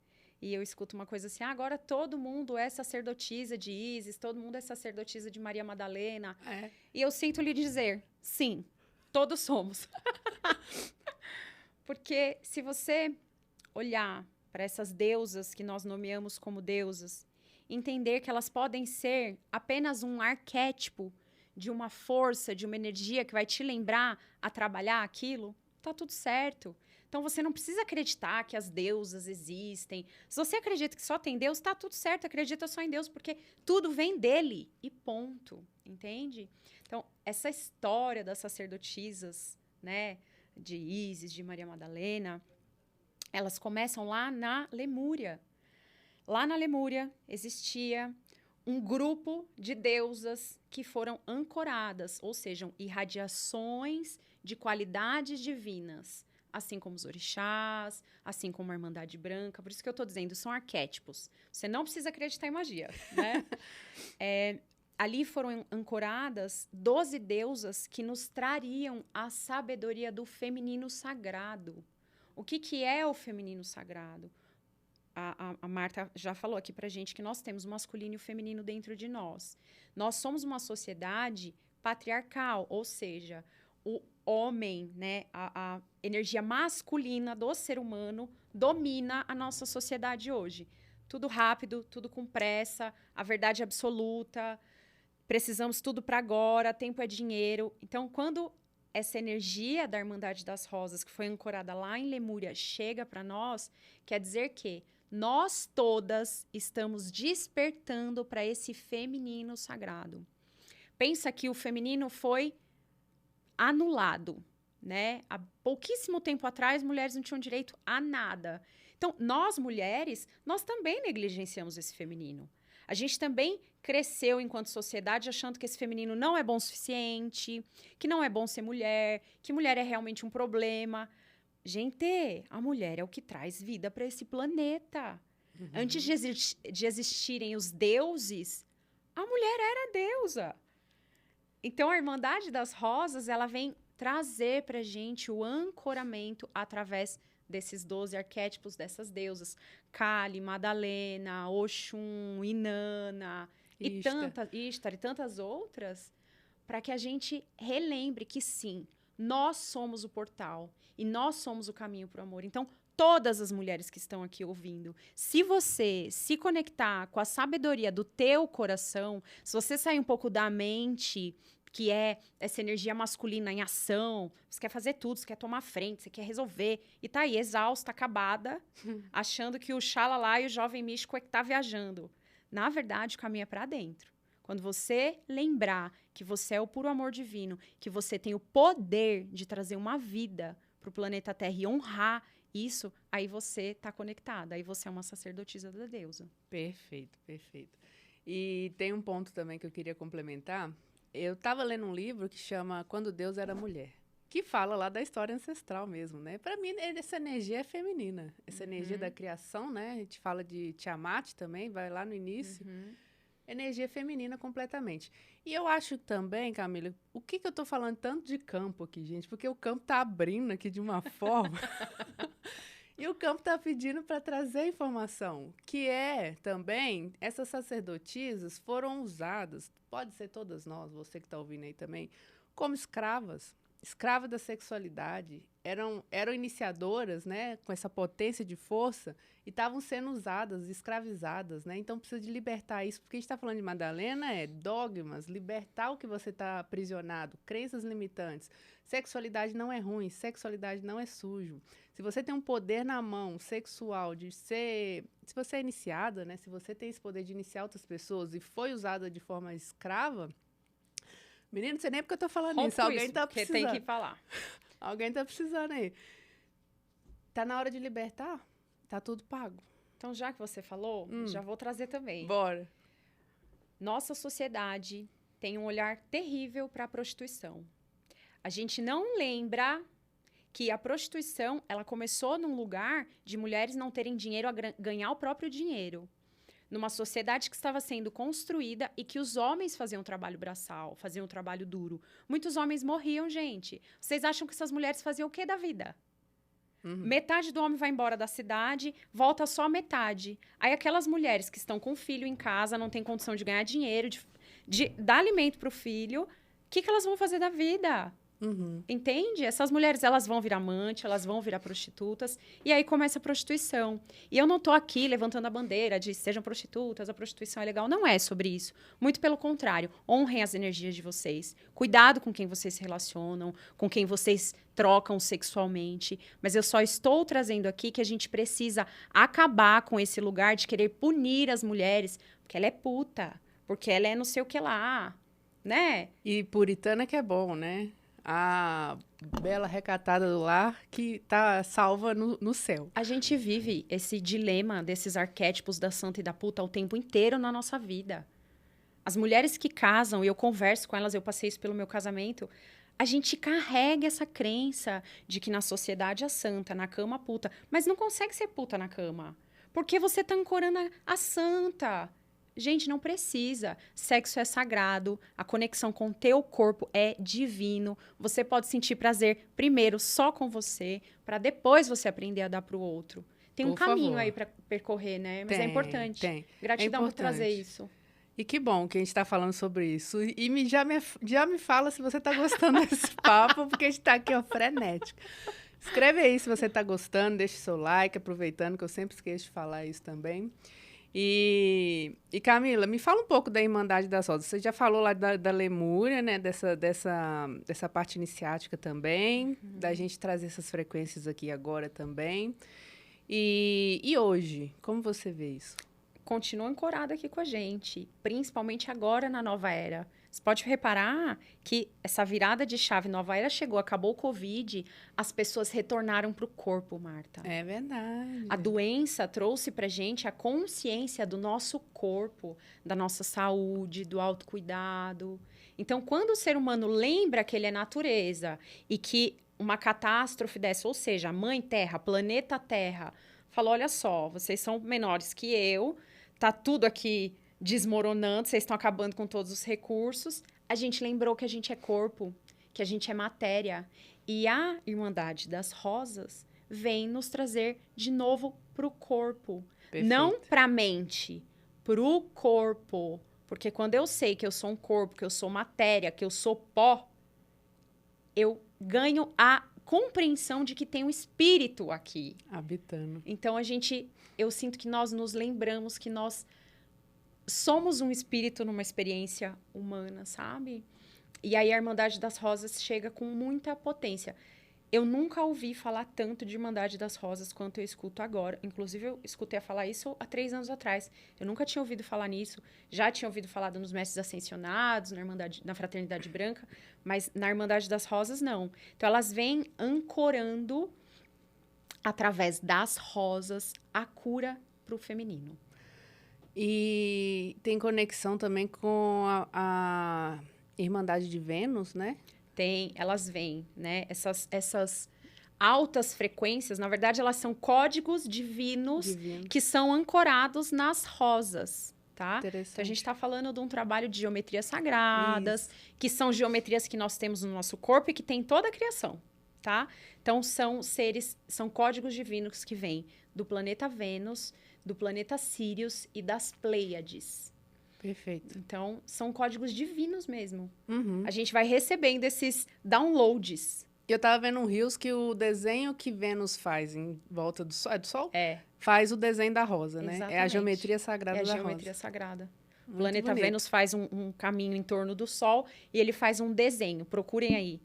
E eu escuto uma coisa assim, agora todo mundo é sacerdotisa de Ísis, todo mundo é sacerdotisa de Maria Madalena. É. E eu sinto lhe dizer, sim, todos somos. Porque se você olhar para essas deusas que nós nomeamos como deusas, entender que elas podem ser apenas um arquétipo de uma força, de uma energia que vai te lembrar a trabalhar aquilo, tá tudo certo. Então você não precisa acreditar que as deusas existem. Se você acredita que só tem Deus, tá tudo certo, acredita só em Deus, porque tudo vem dele e ponto, entende? Então, essa história das sacerdotisas, né, de Ísis, de Maria Madalena, elas começam lá na Lemúria. Lá na Lemúria existia um grupo de deusas que foram ancoradas, ou seja, irradiações de qualidades divinas, assim como os orixás, assim como a Irmandade Branca. Por isso que eu estou dizendo, são arquétipos. Você não precisa acreditar em magia, né? Ali foram ancoradas 12 deusas que nos trariam a sabedoria do feminino sagrado. O que é o feminino sagrado? A Marta já falou aqui pra gente que nós temos o masculino e o feminino dentro de nós. Nós somos uma sociedade patriarcal, ou seja, o homem, né, a energia masculina do ser humano domina a nossa sociedade hoje. Tudo rápido, tudo com pressa, a verdade absoluta, precisamos tudo para agora, tempo é dinheiro. Então, quando essa energia da Irmandade das Rosas, que foi ancorada lá em Lemúria, chega para nós, quer dizer que nós todas estamos despertando para esse feminino sagrado. Pensa que o feminino foi anulado, né? Há pouquíssimo tempo atrás, mulheres não tinham direito a nada. Então, nós mulheres, nós também negligenciamos esse feminino. A gente também cresceu enquanto sociedade achando que esse feminino não é bom o suficiente, que não é bom ser mulher, que mulher é realmente um problema. Gente, a mulher é o que traz vida para esse planeta. Uhum. Antes de existirem os deuses, a mulher era deusa. Então, a Irmandade das Rosas, ela vem trazer para a gente o ancoramento através desses 12 arquétipos dessas deusas. Kali, Madalena, Oxum, Inanna, Ishtar e tantas outras, para que a gente relembre que sim, nós somos o portal e nós somos o caminho para o amor. Então, todas as mulheres que estão aqui ouvindo, se você se conectar com a sabedoria do teu coração, se você sair um pouco da mente, que é essa energia masculina em ação, você quer fazer tudo, você quer tomar frente, você quer resolver, e tá aí, exausta, acabada, achando que o xalalá e o jovem místico é que tá viajando. Na verdade, o caminho é para dentro. Quando você lembrar que você é o puro amor divino, que você tem o poder de trazer uma vida para o planeta Terra e honrar isso, aí você está conectada, aí você é uma sacerdotisa da deusa. Perfeito, perfeito. E tem um ponto também que eu queria complementar. Eu estava lendo um livro que chama Quando Deus Era Mulher, que fala lá da história ancestral mesmo, né? Para mim, essa energia é feminina, essa energia da criação, né? A gente fala de Tiamat também, vai lá no início. Energia feminina completamente. E eu acho também, Camila, o que eu tô falando tanto de campo aqui, gente? Porque o campo tá abrindo aqui de uma forma. E o campo tá pedindo para trazer informação, que é também, essas sacerdotisas foram usadas, pode ser todas nós, você que tá ouvindo aí também, como escravas da sexualidade, eram iniciadoras, né, com essa potência de força, e estavam sendo usadas, escravizadas, né? Então precisa de libertar isso, porque a gente está falando de Madalena, dogmas, libertar o que você está aprisionado, crenças limitantes. Sexualidade não é ruim, sexualidade não é sujo. Se você tem um poder na mão sexual de ser, se você é iniciada, né, se você tem esse poder de iniciar outras pessoas e foi usada de forma escrava, menino, não sei nem porque eu tô falando isso. Alguém tá precisando. Porque tem que falar. Alguém tá precisando aí. Tá na hora de libertar? Tá tudo pago. Então, já que você falou, já vou trazer também. Bora. Nossa sociedade tem um olhar terrível para a prostituição. A gente não lembra que a prostituição, ela começou num lugar de mulheres não terem dinheiro a ganhar o próprio dinheiro. numa sociedade que estava sendo construída e que os homens faziam trabalho braçal, faziam trabalho duro. Muitos homens morriam, gente. Vocês acham que essas mulheres faziam o quê da vida? Metade do homem vai embora da cidade, volta só metade. Aí aquelas mulheres que estão com filho em casa, não têm condição de ganhar dinheiro, de dar alimento para o filho, o que elas vão fazer da vida? Entende? Essas mulheres, elas vão virar amante, elas vão virar prostitutas, e aí começa a prostituição. E eu não tô aqui levantando a bandeira de sejam prostitutas, a prostituição é legal. Não é sobre isso. Muito pelo contrário. Honrem as energias de vocês. Cuidado com quem vocês se relacionam, com quem vocês trocam sexualmente. Mas eu só estou trazendo aqui que a gente precisa acabar com esse lugar de querer punir as mulheres, porque ela é puta, porque ela é não sei o que lá, né? E puritana que é bom, né? A bela recatada do lar que tá salva no céu. A gente vive esse dilema desses arquétipos da santa e da puta o tempo inteiro na nossa vida. As mulheres que casam, e eu converso com elas, eu passei isso pelo meu casamento, a gente carrega essa crença de que na sociedade é santa, na cama puta, mas não consegue ser puta na cama. Porque você tá ancorando a santa. Gente, não precisa. Sexo é sagrado, a conexão com o teu corpo é divino. Você pode sentir prazer primeiro só com você, para depois você aprender a dar para o outro. Tem um caminho aí para percorrer, né? Mas é importante. Tem. Gratidão por trazer isso. E que bom que a gente está falando sobre isso. E já me fala se você está gostando desse papo, porque a gente está aqui, ó, frenético. Escreve aí se você está gostando, deixa o seu like, aproveitando que eu sempre esqueço de falar isso também. E Camila, me fala um pouco da Irmandade das Rosas. Você já falou lá da Lemúria, né? Dessa parte iniciática também, da gente trazer essas frequências aqui agora também. E hoje, como você vê isso? Continua ancorado aqui com a gente, principalmente agora na nova era. Você pode reparar que essa virada de chave, nova era chegou, acabou o Covid, as pessoas retornaram para o corpo, Marta. É verdade. A doença trouxe para gente a consciência do nosso corpo, da nossa saúde, do autocuidado. Então, quando o ser humano lembra que ele é natureza e que uma catástrofe dessa, ou seja, a mãe Terra, planeta Terra, falou, olha só, vocês são menores que eu, tá tudo aqui desmoronando, vocês estão acabando com todos os recursos. A gente lembrou que a gente é corpo, que a gente é matéria. E a Irmandade das Rosas vem nos trazer de novo para o corpo. Perfeito. Não para a mente, para o corpo. Porque quando eu sei que eu sou um corpo, que eu sou matéria, que eu sou pó, eu ganho a compreensão de que tem um espírito aqui. Habitando. Então, eu sinto que nós nos lembramos que nós somos um espírito numa experiência humana, sabe? E aí a Irmandade das Rosas chega com muita potência. Eu nunca ouvi falar tanto de Irmandade das Rosas quanto eu escuto agora. Inclusive, eu escutei a falar isso há 3 anos atrás. Eu nunca tinha ouvido falar nisso. Já tinha ouvido falar nos Mestres Ascensionados, na Fraternidade Branca, mas na Irmandade das Rosas, não. Então, elas vêm ancorando, através das rosas, a cura para o feminino. E tem conexão também com a Irmandade de Vênus, né? Elas vêm, né? Essas altas frequências, na verdade, elas são códigos divinos que são ancorados nas rosas, tá? Então, a gente está falando de um trabalho de geometrias sagradas, que são geometrias que nós temos no nosso corpo e que tem toda a criação, tá? Então, são códigos divinos que vêm do planeta Vênus, do planeta Sírius e das Pleiades. Perfeito. Então, são códigos divinos mesmo. A gente vai recebendo esses downloads. Eu tava vendo um Reels que o desenho que Vênus faz em volta do Sol, é do Sol? É. Faz o desenho da rosa, né? Exatamente. É a geometria sagrada da rosa. É a geometria sagrada. O Muito planeta bonito. Vênus faz um caminho em torno do Sol e ele faz um desenho. Procurem aí.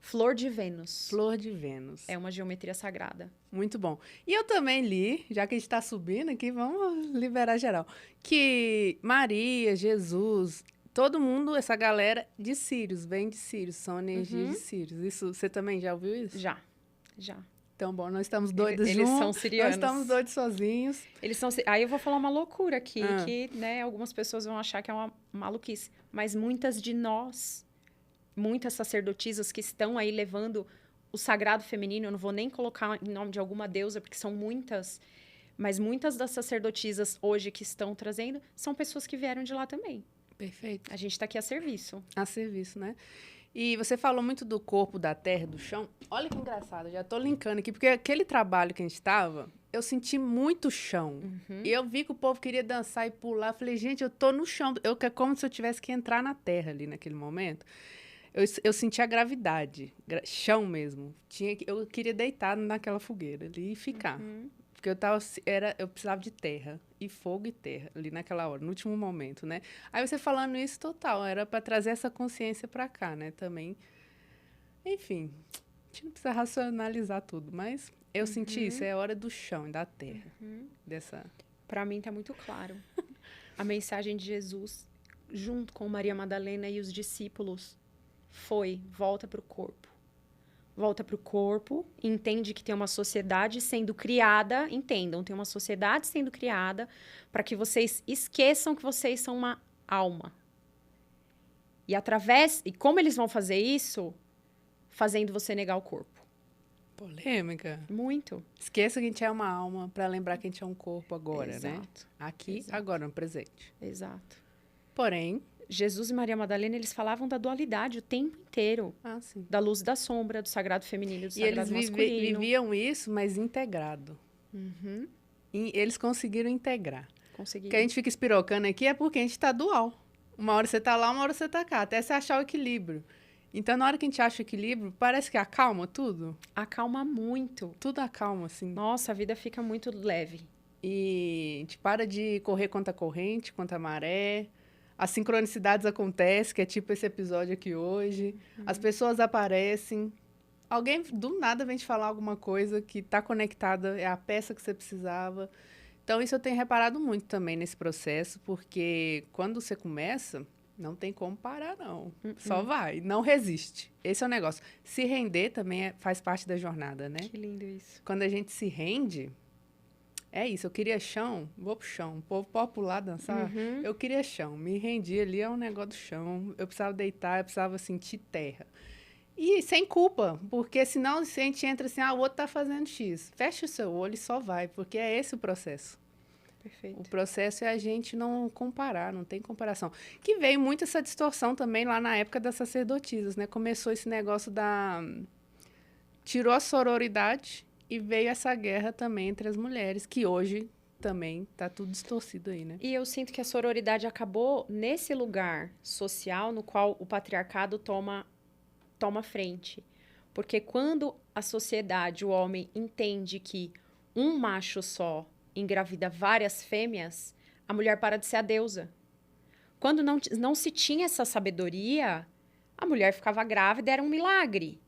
Flor de Vênus. Flor de Vênus. É uma geometria sagrada. Muito bom. E eu também li, já que a gente está subindo aqui, vamos liberar geral, que Maria, Jesus, todo mundo, essa galera de Sírios, vem de Sírios, são energias de Sírios. Isso, você também já ouviu isso? Já. Então, bom, nós estamos doidos Eles juntos. são sirianos. Nós estamos doidos sozinhos. Aí eu vou falar uma loucura aqui, que, né, algumas pessoas vão achar que é uma maluquice. Mas muitas de nós, muitas sacerdotisas que estão aí levando o sagrado feminino, eu não vou nem colocar em nome de alguma deusa, porque são muitas, Mas muitas das sacerdotisas hoje que estão trazendo são pessoas que vieram de lá também. Perfeito. A gente está aqui a serviço. A serviço, né? E você falou muito do corpo, da terra, do chão. Olha que engraçado, já tô linkando aqui, porque aquele trabalho que a gente estava, eu senti muito chão. E eu vi que o povo queria dançar e pular. Falei, gente, eu tô no chão. É como se eu tivesse que entrar na terra ali naquele momento. Eu senti a gravidade, chão mesmo. Eu queria deitar naquela fogueira ali e ficar. Porque eu precisava de terra, e fogo e terra, ali naquela hora, no último momento, né? Aí você falando isso, total, era para trazer essa consciência para cá, né? Também, enfim, a gente não precisa racionalizar tudo, mas eu senti isso, é a hora do chão e da terra. Para mim tá muito claro. A mensagem de Jesus, junto com Maria Madalena e os discípulos, foi: volta para o corpo. Volta para o corpo, entende que tem uma sociedade sendo criada, entendam, tem uma sociedade sendo criada para que vocês esqueçam que vocês são uma alma. E como eles vão fazer isso? Fazendo você negar o corpo. Polêmica. Muito. Esqueça que a gente é uma alma para lembrar que a gente é um corpo agora, Exato. né? Aqui, Exato. agora, no presente. Exato. Porém... Jesus e Maria Madalena, eles falavam da dualidade o tempo inteiro. Sim. Da luz e da sombra, do sagrado feminino e do sagrado masculino. E eles viviam isso, mas integrado. E eles conseguiram integrar. Conseguiram. O que a gente fica espirocando aqui é porque a gente está dual. Uma hora você está lá, uma hora você está cá. Até você achar o equilíbrio. Então, na hora que a gente acha o equilíbrio, parece que acalma tudo. Acalma muito. Tudo acalma, assim. Nossa, a vida fica muito leve. E a gente para de correr contra a corrente, contra a maré. As sincronicidades acontecem, que é tipo esse episódio aqui hoje. As pessoas aparecem. Alguém, do nada, vem te falar alguma coisa que está conectada, é a peça que você precisava. Então, isso eu tenho reparado muito também nesse processo, porque quando você começa, não tem como parar, não. Só vai, não resiste. Esse é o negócio. Se render também faz parte da jornada, né? Que lindo isso. Quando a gente se rende... É isso, eu queria chão, vou pro chão. O povo pode pular, dançar. Eu queria chão, me rendi ali ao negócio do chão. Eu precisava deitar, eu precisava sentir terra. E sem culpa, porque senão se a gente entra assim, o outro tá fazendo X. Fecha o seu olho e só vai, porque é esse o processo. Perfeito. O processo é a gente não comparar, não tem comparação. Que veio muito essa distorção também lá na época das sacerdotisas, né? Começou esse negócio tirou a sororidade... E veio essa guerra também entre as mulheres, que hoje também está tudo distorcido aí, né? E eu sinto que a sororidade acabou nesse lugar social no qual o patriarcado toma frente. Porque quando a sociedade, o homem, entende que um macho só engravida várias fêmeas, a mulher para de ser a deusa. Quando não se tinha essa sabedoria, a mulher ficava grávida, era um milagre.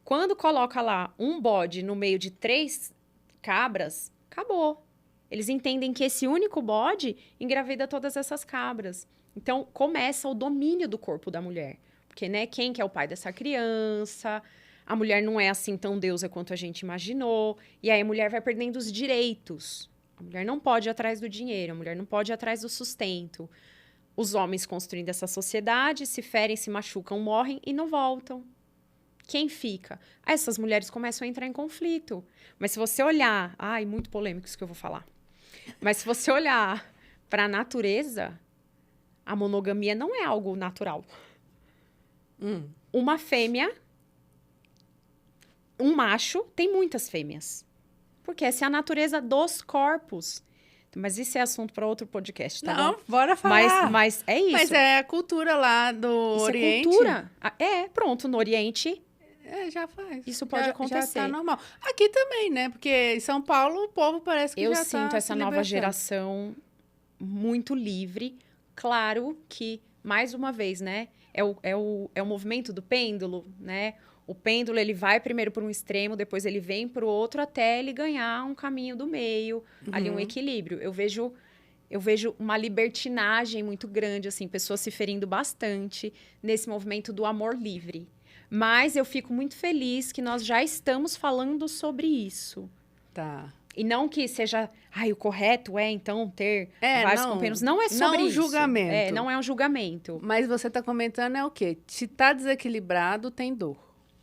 Quando coloca lá um bode no meio de 3 cabras, acabou. Eles entendem que esse único bode engravida todas essas cabras. Então, começa o domínio do corpo da mulher. Porque, né, quem que é o pai dessa criança? A mulher não é assim tão deusa quanto a gente imaginou. E aí a mulher vai perdendo os direitos. A mulher não pode ir atrás do dinheiro, a mulher não pode ir atrás do sustento. Os homens construindo essa sociedade, se ferem, se machucam, morrem e não voltam. Quem fica? Essas mulheres começam a entrar em conflito. Mas se você olhar... Ai, muito polêmico isso que eu vou falar. Mas se você olhar para a natureza, a monogamia não é algo natural. Uma fêmea, um macho, tem muitas fêmeas. Porque essa é a natureza dos corpos. Mas isso é assunto para outro podcast, tá Não, bom? bora falar. Mas é isso. Mas é a cultura lá do isso Oriente. É cultura. Pronto, no Oriente... já faz. Isso pode acontecer. Já tá normal. Aqui também, né? Porque em São Paulo o povo parece que eu já tá sinto essa se nova libertando. geração muito livre. Claro que, mais uma vez, né? É o movimento do pêndulo, né? O pêndulo, ele vai primeiro por um extremo, depois ele vem para o outro, até ele ganhar um caminho do meio, ali um equilíbrio. Eu vejo uma libertinagem muito grande, assim, pessoas se ferindo bastante nesse movimento do amor livre. Mas eu fico muito feliz que nós já estamos falando sobre isso. Tá. E não que seja... o correto é, então, ter vários companheiros. Não é sobre não isso. Julgamento. Não é um julgamento. Mas você tá comentando é o quê? Se tá desequilibrado, tem dor.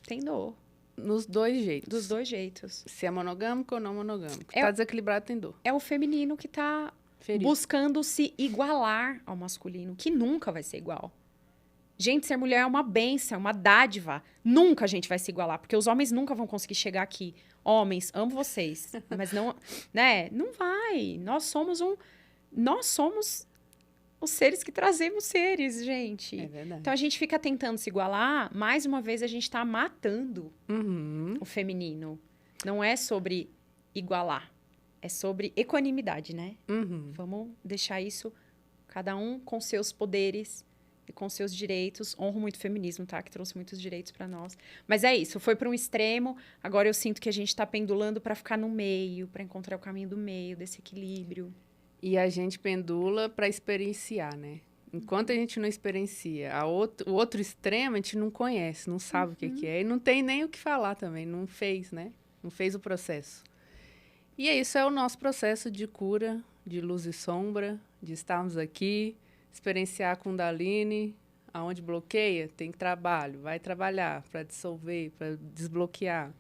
Tem dor. nos dois jeitos. Dos dois jeitos. Se é monogâmico ou não monogâmico. É Tá desequilibrado, tem dor. É o feminino que tá Ferido. buscando se igualar ao masculino, que nunca vai ser igual. Gente, ser mulher é uma bênção, é uma dádiva. Nunca a gente vai se igualar, porque os homens nunca vão conseguir chegar aqui. Homens, amo vocês, mas não, né? Não vai. Nós somos os seres que trazemos seres, gente. É verdade. Então a gente fica tentando se igualar, mais uma vez a gente tá matando Uhum. o feminino. Não é sobre igualar, é sobre equanimidade, né? Uhum. Vamos deixar isso, cada um com seus poderes e com seus direitos. Honro muito o feminismo, tá? Que trouxe muitos direitos para nós. Mas é isso, foi para um extremo. Agora eu sinto que a gente tá pendulando para ficar no meio, para encontrar o caminho do meio, desse equilíbrio. E a gente pendula para experienciar, né? Enquanto a gente não experiencia o outro extremo, a gente não conhece, não sabe o que é. E não tem nem o que falar também, não fez, né? Não fez o processo. E isso é o nosso processo de cura, de luz e sombra, de estarmos aqui, experienciar a Kundalini, aonde bloqueia, tem trabalho, vai trabalhar para dissolver, para desbloquear.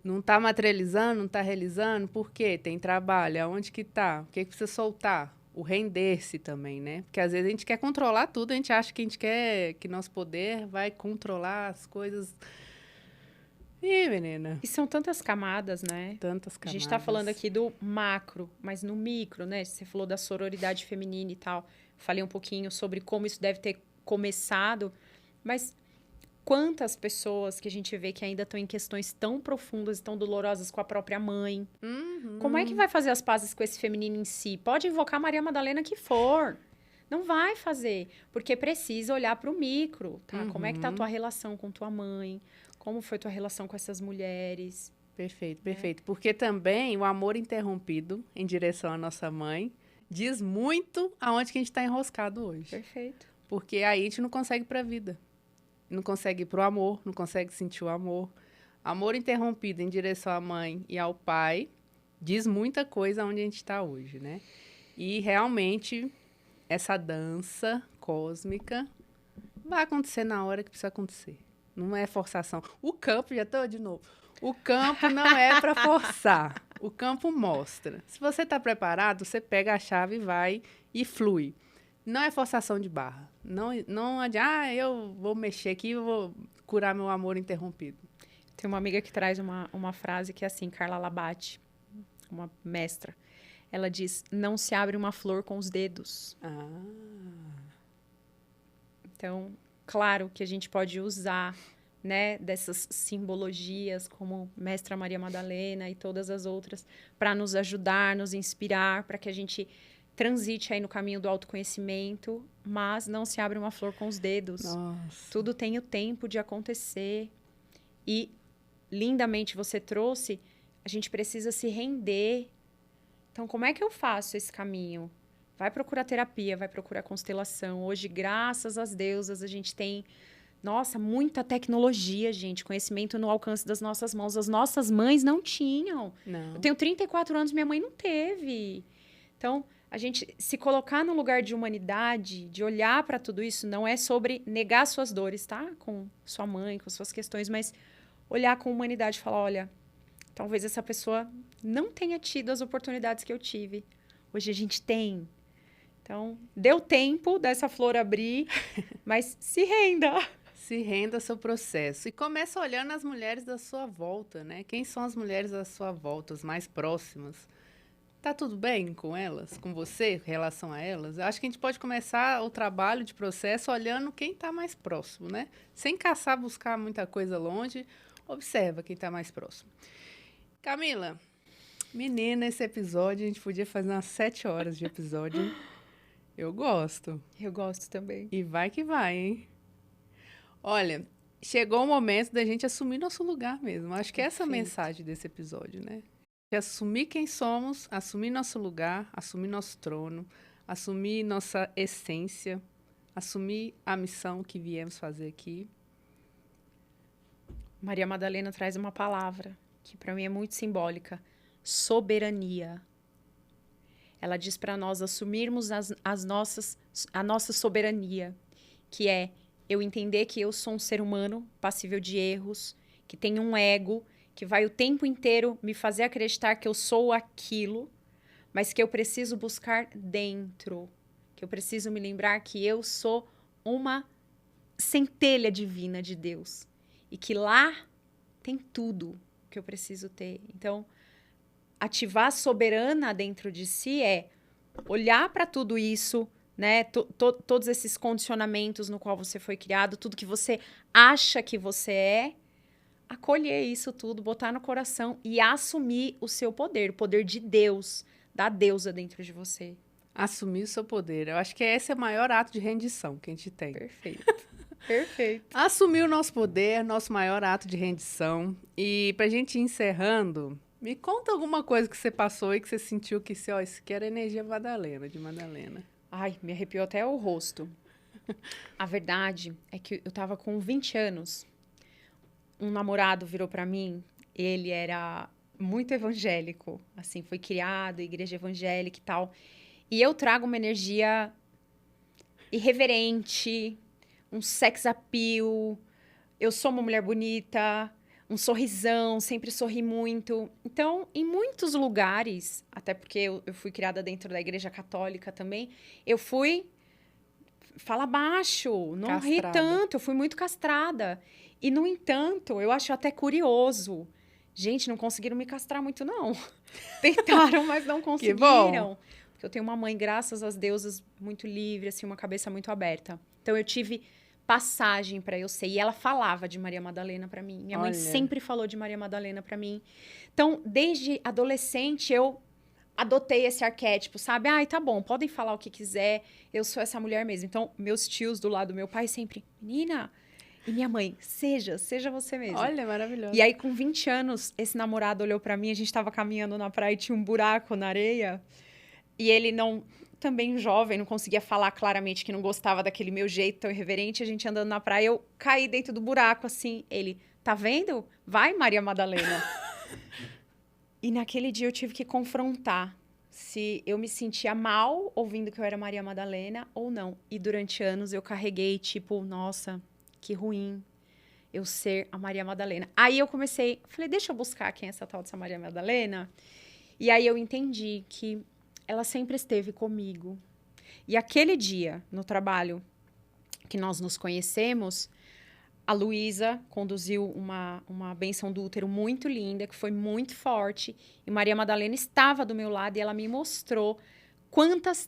Não está materializando, não está realizando, por quê? Tem trabalho, aonde que está? O que precisa soltar? O render-se também, né? Porque às vezes a gente quer controlar tudo, a gente acha que a gente quer que nosso poder vai controlar as coisas. Ih, menina. E são tantas camadas, né? Tantas camadas. A gente tá falando aqui do macro, mas no micro, né? Você falou da sororidade feminina e tal. Falei um pouquinho sobre como isso deve ter começado, mas quantas pessoas que a gente vê que ainda estão em questões tão profundas e tão dolorosas com a própria mãe. Uhum. Como é que vai fazer as pazes com esse feminino em si? Pode invocar Maria Madalena que for. Não vai fazer, porque precisa olhar para o micro, tá? Como é que tá a tua relação com tua mãe? Como foi tua relação com essas mulheres? Perfeito, perfeito. Porque também o amor interrompido em direção à nossa mãe diz muito aonde que a gente está enroscado hoje. Perfeito. Porque aí a gente não consegue ir para a vida. Não consegue ir para o amor, não consegue sentir o amor. Amor interrompido em direção à mãe e ao pai diz muita coisa onde a gente está hoje, né? E realmente essa dança cósmica vai acontecer na hora que precisa acontecer. Não é forçação. O campo, já estou de novo. O campo não é para forçar. O campo mostra. Se você está preparado, você pega a chave e vai e flui. Não é forçação de barra. Não adianta, eu vou mexer aqui, eu vou curar meu amor interrompido. Tem uma amiga que traz uma frase que é assim, Carla Labate, uma mestra. Ela diz, não se abre uma flor com os dedos. Então, claro que a gente pode usar, né, dessas simbologias como Mestra Maria Madalena e todas as outras para nos ajudar, nos inspirar, para que a gente transite aí no caminho do autoconhecimento, mas não se abre uma flor com os dedos. Nossa. Tudo tem o tempo de acontecer. E, lindamente, você trouxe, a gente precisa se render. Então, como é que eu faço esse caminho? Vai procurar terapia, vai procurar constelação. Hoje, graças às deusas, a gente tem, nossa, muita tecnologia, gente. Conhecimento no alcance das nossas mãos. As nossas mães não tinham. Não. Eu tenho 34 anos, minha mãe não teve. Então, a gente se colocar no lugar de humanidade, de olhar para tudo isso, não é sobre negar suas dores, tá? Com sua mãe, com suas questões, mas olhar com humanidade e falar, olha, talvez essa pessoa não tenha tido as oportunidades que eu tive. Hoje a gente tem. Então, deu tempo dessa flor abrir, mas se renda. Se renda ao seu processo. E começa olhando as mulheres da sua volta, né? Quem são as mulheres da sua volta, as mais próximas? Tá tudo bem com elas, com você, em relação a elas? Eu acho que a gente pode começar o trabalho de processo olhando quem está mais próximo, né? Sem caçar, buscar muita coisa longe, observa quem está mais próximo. Camila, menina, esse episódio, a gente podia fazer umas 7 horas de episódio. Eu gosto. Eu gosto também. E vai que vai, hein? Olha, chegou o momento da gente assumir nosso lugar mesmo. Acho que é essa a mensagem desse episódio, né? De assumir quem somos, assumir nosso lugar, assumir nosso trono, assumir nossa essência, assumir a missão que viemos fazer aqui. Maria Madalena traz uma palavra que para mim é muito simbólica, soberania. Ela diz para nós assumirmos a nossa soberania, que é eu entender que eu sou um ser humano passível de erros, que tem um ego, que vai o tempo inteiro me fazer acreditar que eu sou aquilo, mas que eu preciso buscar dentro, que eu preciso me lembrar que eu sou uma centelha divina de Deus e que lá tem tudo que eu preciso ter. Então, ativar a soberana dentro de si é olhar para tudo isso, né? Todos esses condicionamentos no qual você foi criado, tudo que você acha que você é, acolher isso tudo, botar no coração e assumir o seu poder, o poder de Deus, da deusa dentro de você. Assumir o seu poder. Eu acho que esse é o maior ato de rendição que a gente tem. Perfeito. Perfeito. Assumir o nosso poder, nosso maior ato de rendição. E pra gente ir encerrando, me conta alguma coisa que você passou e que você sentiu que, ó, isso aqui era energia Madalena, de Madalena. Ai, me arrepiou até o rosto. A verdade é que eu tava com 20 anos. Um namorado virou pra mim, ele era muito evangélico, assim, foi criado, igreja evangélica e tal. E eu trago uma energia irreverente, um sex appeal, eu sou uma mulher bonita, um sorrisão, sempre sorri muito. Então, em muitos lugares, até porque eu fui criada dentro da igreja católica também, eu fui fala baixo, não ri tanto, eu fui muito castrada. E, no entanto, eu acho até curioso. Gente, não conseguiram me castrar muito, não. Tentaram, mas não conseguiram. Que bom. Porque eu tenho uma mãe, graças às deusas, muito livre, assim, uma cabeça muito aberta. Então, eu tive passagem para eu ser. E ela falava de Maria Madalena para mim. Minha mãe sempre falou de Maria Madalena para mim. Então, desde adolescente, eu adotei esse arquétipo, sabe? Ai, tá bom, podem falar o que quiser, eu sou essa mulher mesmo. Então, meus tios do lado do meu pai sempre, menina... E minha mãe, seja você mesma. Olha, maravilhoso. E aí, com 20 anos, esse namorado olhou pra mim, a gente tava caminhando na praia e tinha um buraco na areia. E ele não, também jovem, não conseguia falar claramente que não gostava daquele meu jeito tão irreverente. A gente andando na praia, eu caí dentro do buraco, assim. Ele, tá vendo? Vai, Maria Madalena. E naquele dia eu tive que confrontar se eu me sentia mal ouvindo que eu era Maria Madalena ou não. E durante anos eu carreguei, tipo, nossa... Que ruim eu ser a Maria Madalena. Aí eu comecei, falei, deixa eu buscar quem é essa tal dessa Maria Madalena. E aí eu entendi que ela sempre esteve comigo. E aquele dia, no trabalho que nós nos conhecemos, a Luísa conduziu uma bênção do útero muito linda, que foi muito forte. E Maria Madalena estava do meu lado e ela me mostrou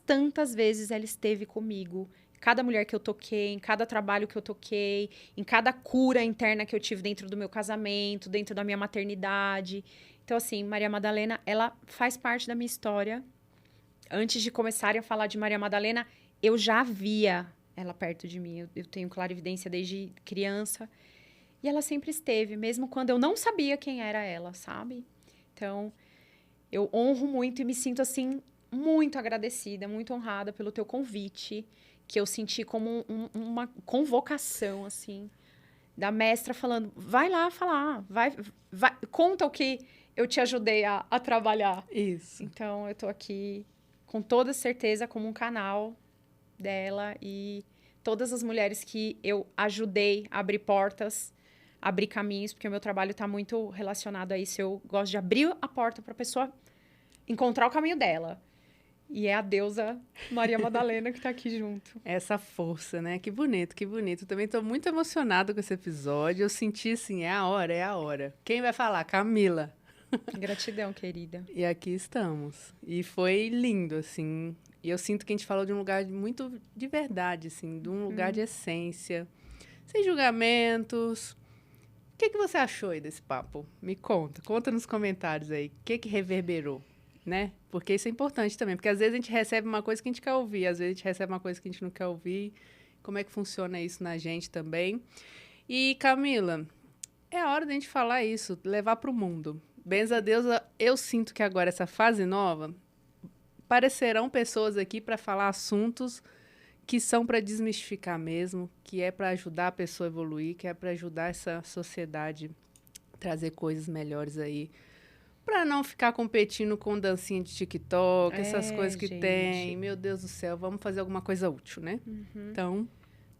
tantas vezes ela esteve comigo. Cada mulher que eu toquei, em cada trabalho que eu toquei, em cada cura interna que eu tive dentro do meu casamento, dentro da minha maternidade. Então, assim, Maria Madalena, ela faz parte da minha história. Antes de começarem a falar de Maria Madalena, eu já via ela perto de mim. Eu tenho clarividência desde criança. E ela sempre esteve, mesmo quando eu não sabia quem era ela, sabe? Então, eu honro muito e me sinto, assim, muito agradecida, muito honrada pelo teu convite, que eu senti como uma convocação, assim, da mestra falando, vai lá falar, vai, conta o que eu te ajudei a trabalhar. Isso. Então, eu tô aqui com toda certeza como um canal dela e todas as mulheres que eu ajudei a abrir portas, abrir caminhos, porque o meu trabalho está muito relacionado a isso. Eu gosto de abrir a porta para a pessoa encontrar o caminho dela. E é a deusa Maria Madalena que está aqui junto. Essa força, né? Que bonito, que bonito. Também estou muito emocionada com esse episódio. Eu senti assim, é a hora, é a hora. Quem vai falar? Camila. Gratidão, querida. E aqui estamos. E foi lindo, assim. E eu sinto que a gente falou de um lugar muito de verdade, assim, de um lugar de essência. Sem julgamentos. O que você achou aí desse papo? Me conta nos comentários aí. O que reverberou, né? Porque isso é importante também. Porque às vezes a gente recebe uma coisa que a gente quer ouvir, às vezes a gente recebe uma coisa que a gente não quer ouvir. Como é que funciona isso na gente também? E, Camila, é a hora da gente falar isso, levar para o mundo. Benza a Deus, eu sinto que agora essa fase nova, aparecerão pessoas aqui para falar assuntos que são para desmistificar mesmo, que é para ajudar a pessoa a evoluir, que é para ajudar essa sociedade a trazer coisas melhores aí. Para não ficar competindo com dancinha de TikTok, essas coisas que tem. Meu Deus do céu, vamos fazer alguma coisa útil, né? Então...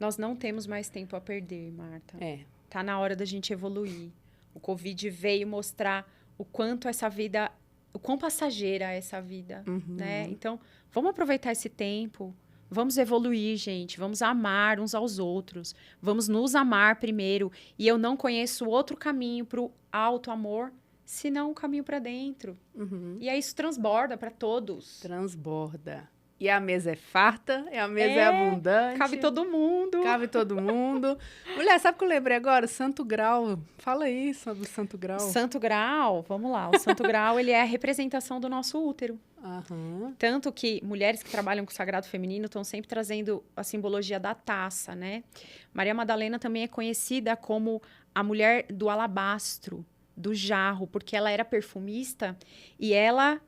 Nós não temos mais tempo a perder, Marta. É. Tá na hora da gente evoluir. O Covid veio mostrar o quanto essa vida, o quão passageira é essa vida, né? Então, vamos aproveitar esse tempo, vamos evoluir, gente, vamos amar uns aos outros, vamos nos amar primeiro. E eu não conheço outro caminho para o auto-amor, senão o caminho para dentro. E aí isso transborda para todos. Transborda. E a mesa é farta, e a mesa é abundante. Cabe todo mundo. Cabe todo mundo. Mulher, sabe o que eu lembrei agora? Santo Grau. Fala aí sobre o Santo Grau. Santo Grau, vamos lá. O Santo Grau, ele é a representação do nosso útero. Tanto que mulheres que trabalham com o sagrado feminino estão sempre trazendo a simbologia da taça, né? Maria Madalena também é conhecida como a mulher do alabastro, do jarro, porque ela era perfumista e ela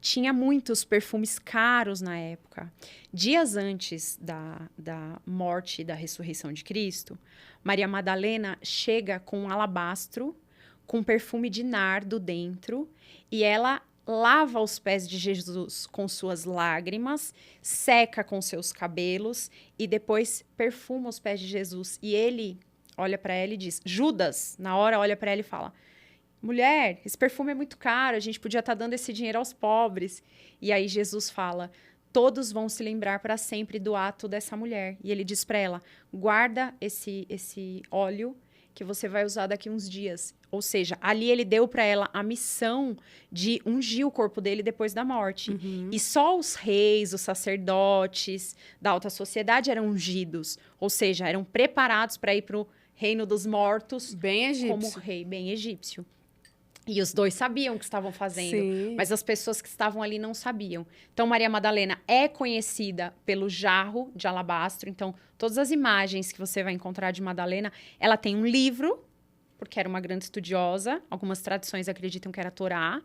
tinha muitos perfumes caros na época. Dias antes da morte e da ressurreição de Cristo, Maria Madalena chega com um alabastro, com perfume de nardo dentro, e ela lava os pés de Jesus com suas lágrimas, seca com seus cabelos, e depois perfuma os pés de Jesus. E ele olha para ela e diz, Judas, na hora olha para ela e fala, mulher, esse perfume é muito caro, a gente podia estar dando esse dinheiro aos pobres. E aí Jesus fala, todos vão se lembrar para sempre do ato dessa mulher. E ele diz para ela, guarda esse óleo que você vai usar daqui uns dias. Ou seja, ali ele deu para ela a missão de ungir o corpo dele depois da morte. E só os reis, os sacerdotes da alta sociedade eram ungidos. Ou seja, eram preparados para ir para o reino dos mortos. Bem egípcio. Como rei, bem egípcio. E os dois sabiam o que estavam fazendo, Sim. mas as pessoas que estavam ali não sabiam. Então, Maria Madalena é conhecida pelo jarro de alabastro. Então, todas as imagens que você vai encontrar de Madalena, ela tem um livro, porque era uma grande estudiosa. Algumas tradições acreditam que era a Torá,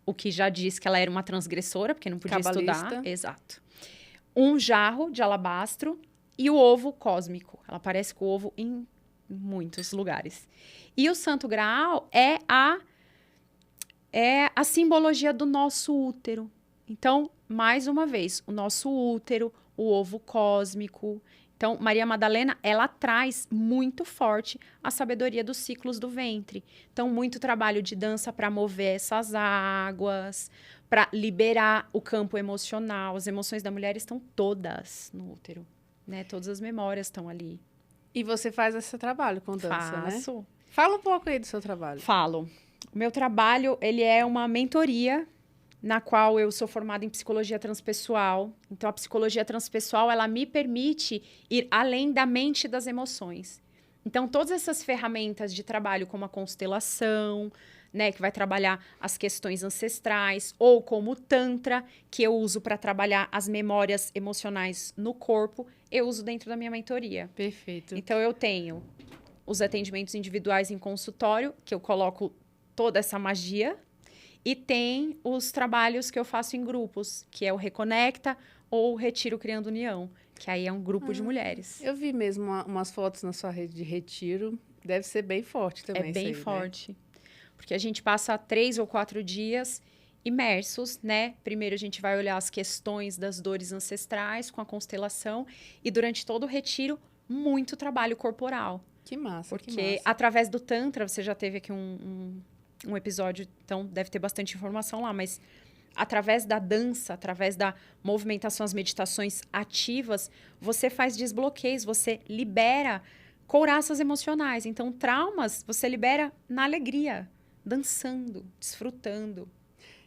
o que já diz que ela era uma transgressora, porque não podia estudar. Exato. Um jarro de alabastro e o ovo cósmico. Ela aparece com o ovo em muitos lugares. E o Santo Graal é a simbologia do nosso útero. Então, mais uma vez, o nosso útero, o ovo cósmico. Então, Maria Madalena, ela traz muito forte a sabedoria dos ciclos do ventre. Então, muito trabalho de dança para mover essas águas, para liberar o campo emocional. As emoções da mulher estão todas no útero, né? Todas as memórias estão ali. E você faz esse trabalho com dança, né? Faço. Fala um pouco aí do seu trabalho. Falo. O meu trabalho, ele é uma mentoria na qual eu sou formada em psicologia transpessoal. Então, a psicologia transpessoal, ela me permite ir além da mente e das emoções. Então, todas essas ferramentas de trabalho, como a constelação, né, que vai trabalhar as questões ancestrais, ou como o Tantra, que eu uso para trabalhar as memórias emocionais no corpo, eu uso dentro da minha mentoria. Perfeito. Então, eu tenho os atendimentos individuais em consultório, que eu coloco toda essa magia, e tem os trabalhos que eu faço em grupos, que é o Reconecta ou o Retiro Criando União, que aí é um grupo de mulheres. Eu vi mesmo umas fotos na sua rede de retiro, deve ser bem forte também. É bem isso aí, forte, né? Porque a gente passa 3 ou 4 dias imersos, né? Primeiro a gente vai olhar as questões das dores ancestrais com a constelação, e durante todo o retiro, muito trabalho corporal. Que massa, porque que massa. Através do Tantra, você já teve aqui um episódio, então deve ter bastante informação lá, mas através da dança, através da movimentação, as meditações ativas, você faz desbloqueios, você libera couraças emocionais. Então, traumas, você libera na alegria, dançando, desfrutando.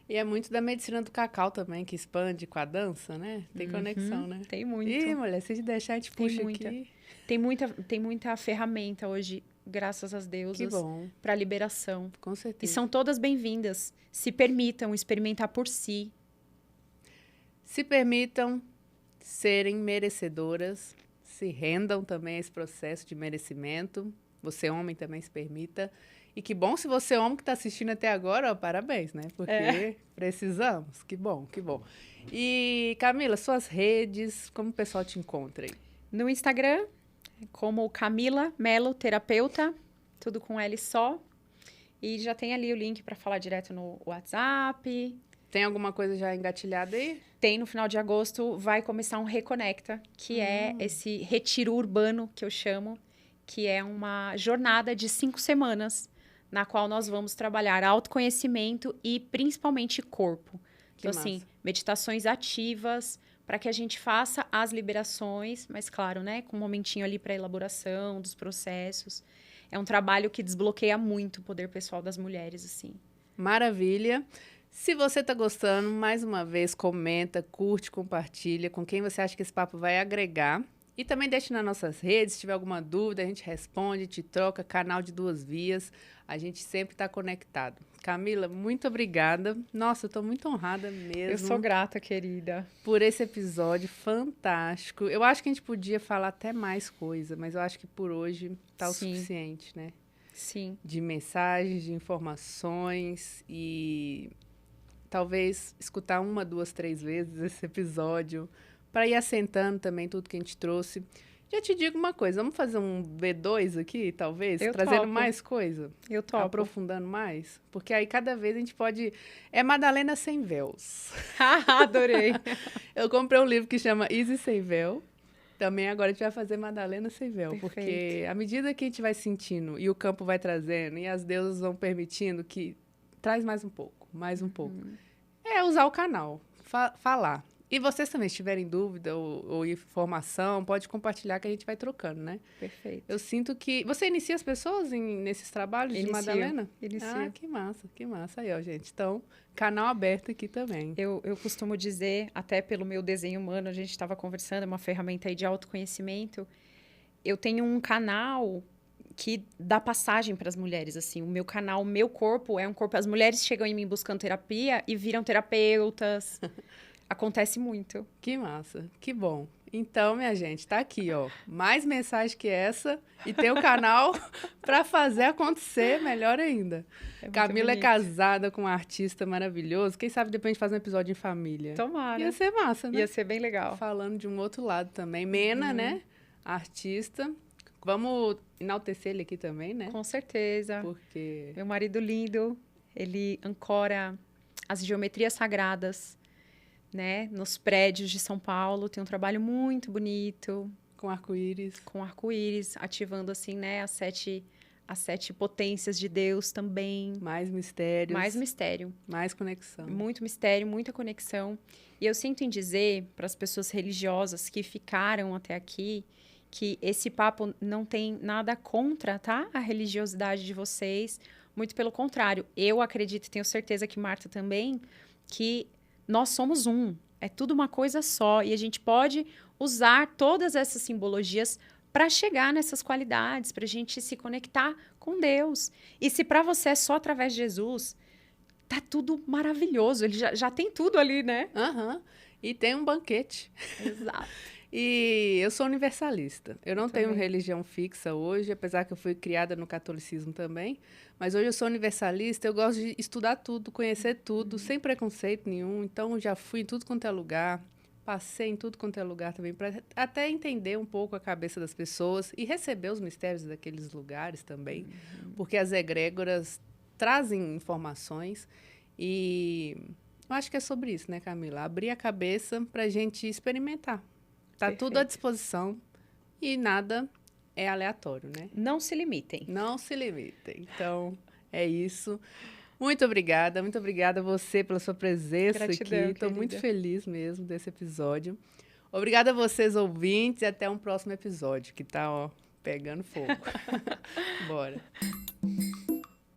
E é muito da medicina do cacau também, que expande com a dança, né? Tem conexão, né? Tem muito. Ih, mulher, se deixar, a gente puxa muita. aqui. Tem muita ferramenta hoje, graças às deusas, Que bom. para liberação. Com certeza. E são todas bem-vindas. Se permitam experimentar por si. Se permitam serem merecedoras, se rendam também a esse processo de merecimento. Você, homem, também se permita. E que bom se você, homem, que está assistindo até agora, ó, parabéns, né? Porque precisamos. Que bom, que bom. E, Camila, suas redes, como o pessoal te encontra aí? No Instagram, como Camila Melo Terapeuta, tudo com L só. E já tem ali o link para falar direto no WhatsApp. Tem alguma coisa já engatilhada aí? Tem, no final de agosto, vai começar um Reconecta, que é esse retiro urbano que eu chamo, que é uma jornada de 5 semanas na qual nós vamos trabalhar autoconhecimento e principalmente corpo. Que Então, assim, massa. meditações ativas para que a gente faça as liberações, mas claro, né, com um momentinho ali para elaboração dos processos. É um trabalho que desbloqueia muito o poder pessoal das mulheres, assim. Maravilha. Se você está gostando, mais uma vez, comenta, curte, compartilha com quem você acha que esse papo vai agregar. E também deixe nas nossas redes, se tiver alguma dúvida, a gente responde, te troca, canal de 2 vias. A gente sempre está conectado. Camila, muito obrigada. Nossa, eu estou muito honrada mesmo. Eu sou grata, querida. Por esse episódio fantástico. Eu acho que a gente podia falar até mais coisa, mas eu acho que por hoje está o suficiente, né? Sim. De mensagens, de informações e talvez escutar 1, 2, 3 vezes esse episódio para ir assentando também tudo que a gente trouxe. Já te digo uma coisa, vamos fazer um V2 aqui, talvez? Eu trazendo topo. mais coisa? Eu topo. Aprofundando mais? Porque aí cada vez a gente pode... É Madalena Sem Véus. Adorei. Eu comprei um livro que chama Easy Sem Véu. Também agora a gente vai fazer Madalena Sem Véu. Perfeito. Porque à medida que a gente vai sentindo e o campo vai trazendo e as deusas vão permitindo que... Traz mais um pouco, mais um pouco. É usar o canal, falar. E vocês também, se tiverem dúvida ou informação, pode compartilhar que a gente vai trocando, né? Perfeito. Eu sinto que... Você inicia as pessoas nesses trabalhos de Madalena? Inicio. Ah, que massa, que massa. Aí, ó, gente. Então, canal aberto aqui também. Eu costumo dizer, até pelo meu desenho humano, a gente estava conversando, é uma ferramenta aí de autoconhecimento. Eu tenho um canal que dá passagem para as mulheres, assim. O meu canal, o meu corpo é um corpo... As mulheres chegam em mim buscando terapia e viram terapeutas... Acontece muito. Que massa, que bom. Então, minha gente, tá aqui, ó. Mais mensagem que essa e tem o canal para fazer acontecer melhor ainda. Camila é casada com um artista maravilhoso. Quem sabe depois a gente faz um episódio em família. Tomara. Ia ser massa, né? Ia ser bem legal. Falando de um outro lado também. Mena, né? Artista. Vamos enaltecer ele aqui também, né? Com certeza. Porque... Meu marido lindo, ele ancora as geometrias sagradas, né, nos prédios de São Paulo. Tem um trabalho muito bonito. Com arco-íris. Com arco-íris, ativando, assim, né, as sete potências de Deus também. Mais mistérios. Mais mistério. Mais conexão. Muito mistério, muita conexão. E eu sinto em dizer para as pessoas religiosas que ficaram até aqui que esse papo não tem nada contra, tá? A religiosidade de vocês. Muito pelo contrário. Eu acredito e tenho certeza que Marta também, que nós somos um, é tudo uma coisa só. E a gente pode usar todas essas simbologias para chegar nessas qualidades, para a gente se conectar com Deus. E se para você é só através de Jesus, tá tudo maravilhoso. Ele já tem tudo ali, né? Aham. E tem um banquete. Exato. E eu sou universalista. Eu não tenho também. religião fixa hoje, apesar que eu fui criada no catolicismo também. Mas hoje eu sou universalista, eu gosto de estudar tudo, conhecer tudo, sem preconceito nenhum. Então, já fui em tudo quanto é lugar, passei em tudo quanto é lugar também, para até entender um pouco a cabeça das pessoas e receber os mistérios daqueles lugares também. Porque as egrégoras trazem informações e eu acho que é sobre isso, né, Camila? Abrir a cabeça para a gente experimentar. Tá tudo à disposição e nada é aleatório, né? Não se limitem. Não se limitem. Então, é isso. Muito obrigada a você pela sua presença. Gratidão, aqui. Estou muito querida. feliz mesmo desse episódio. Obrigada a vocês, ouvintes, e até um próximo episódio, que tá, ó, pegando fogo. Bora.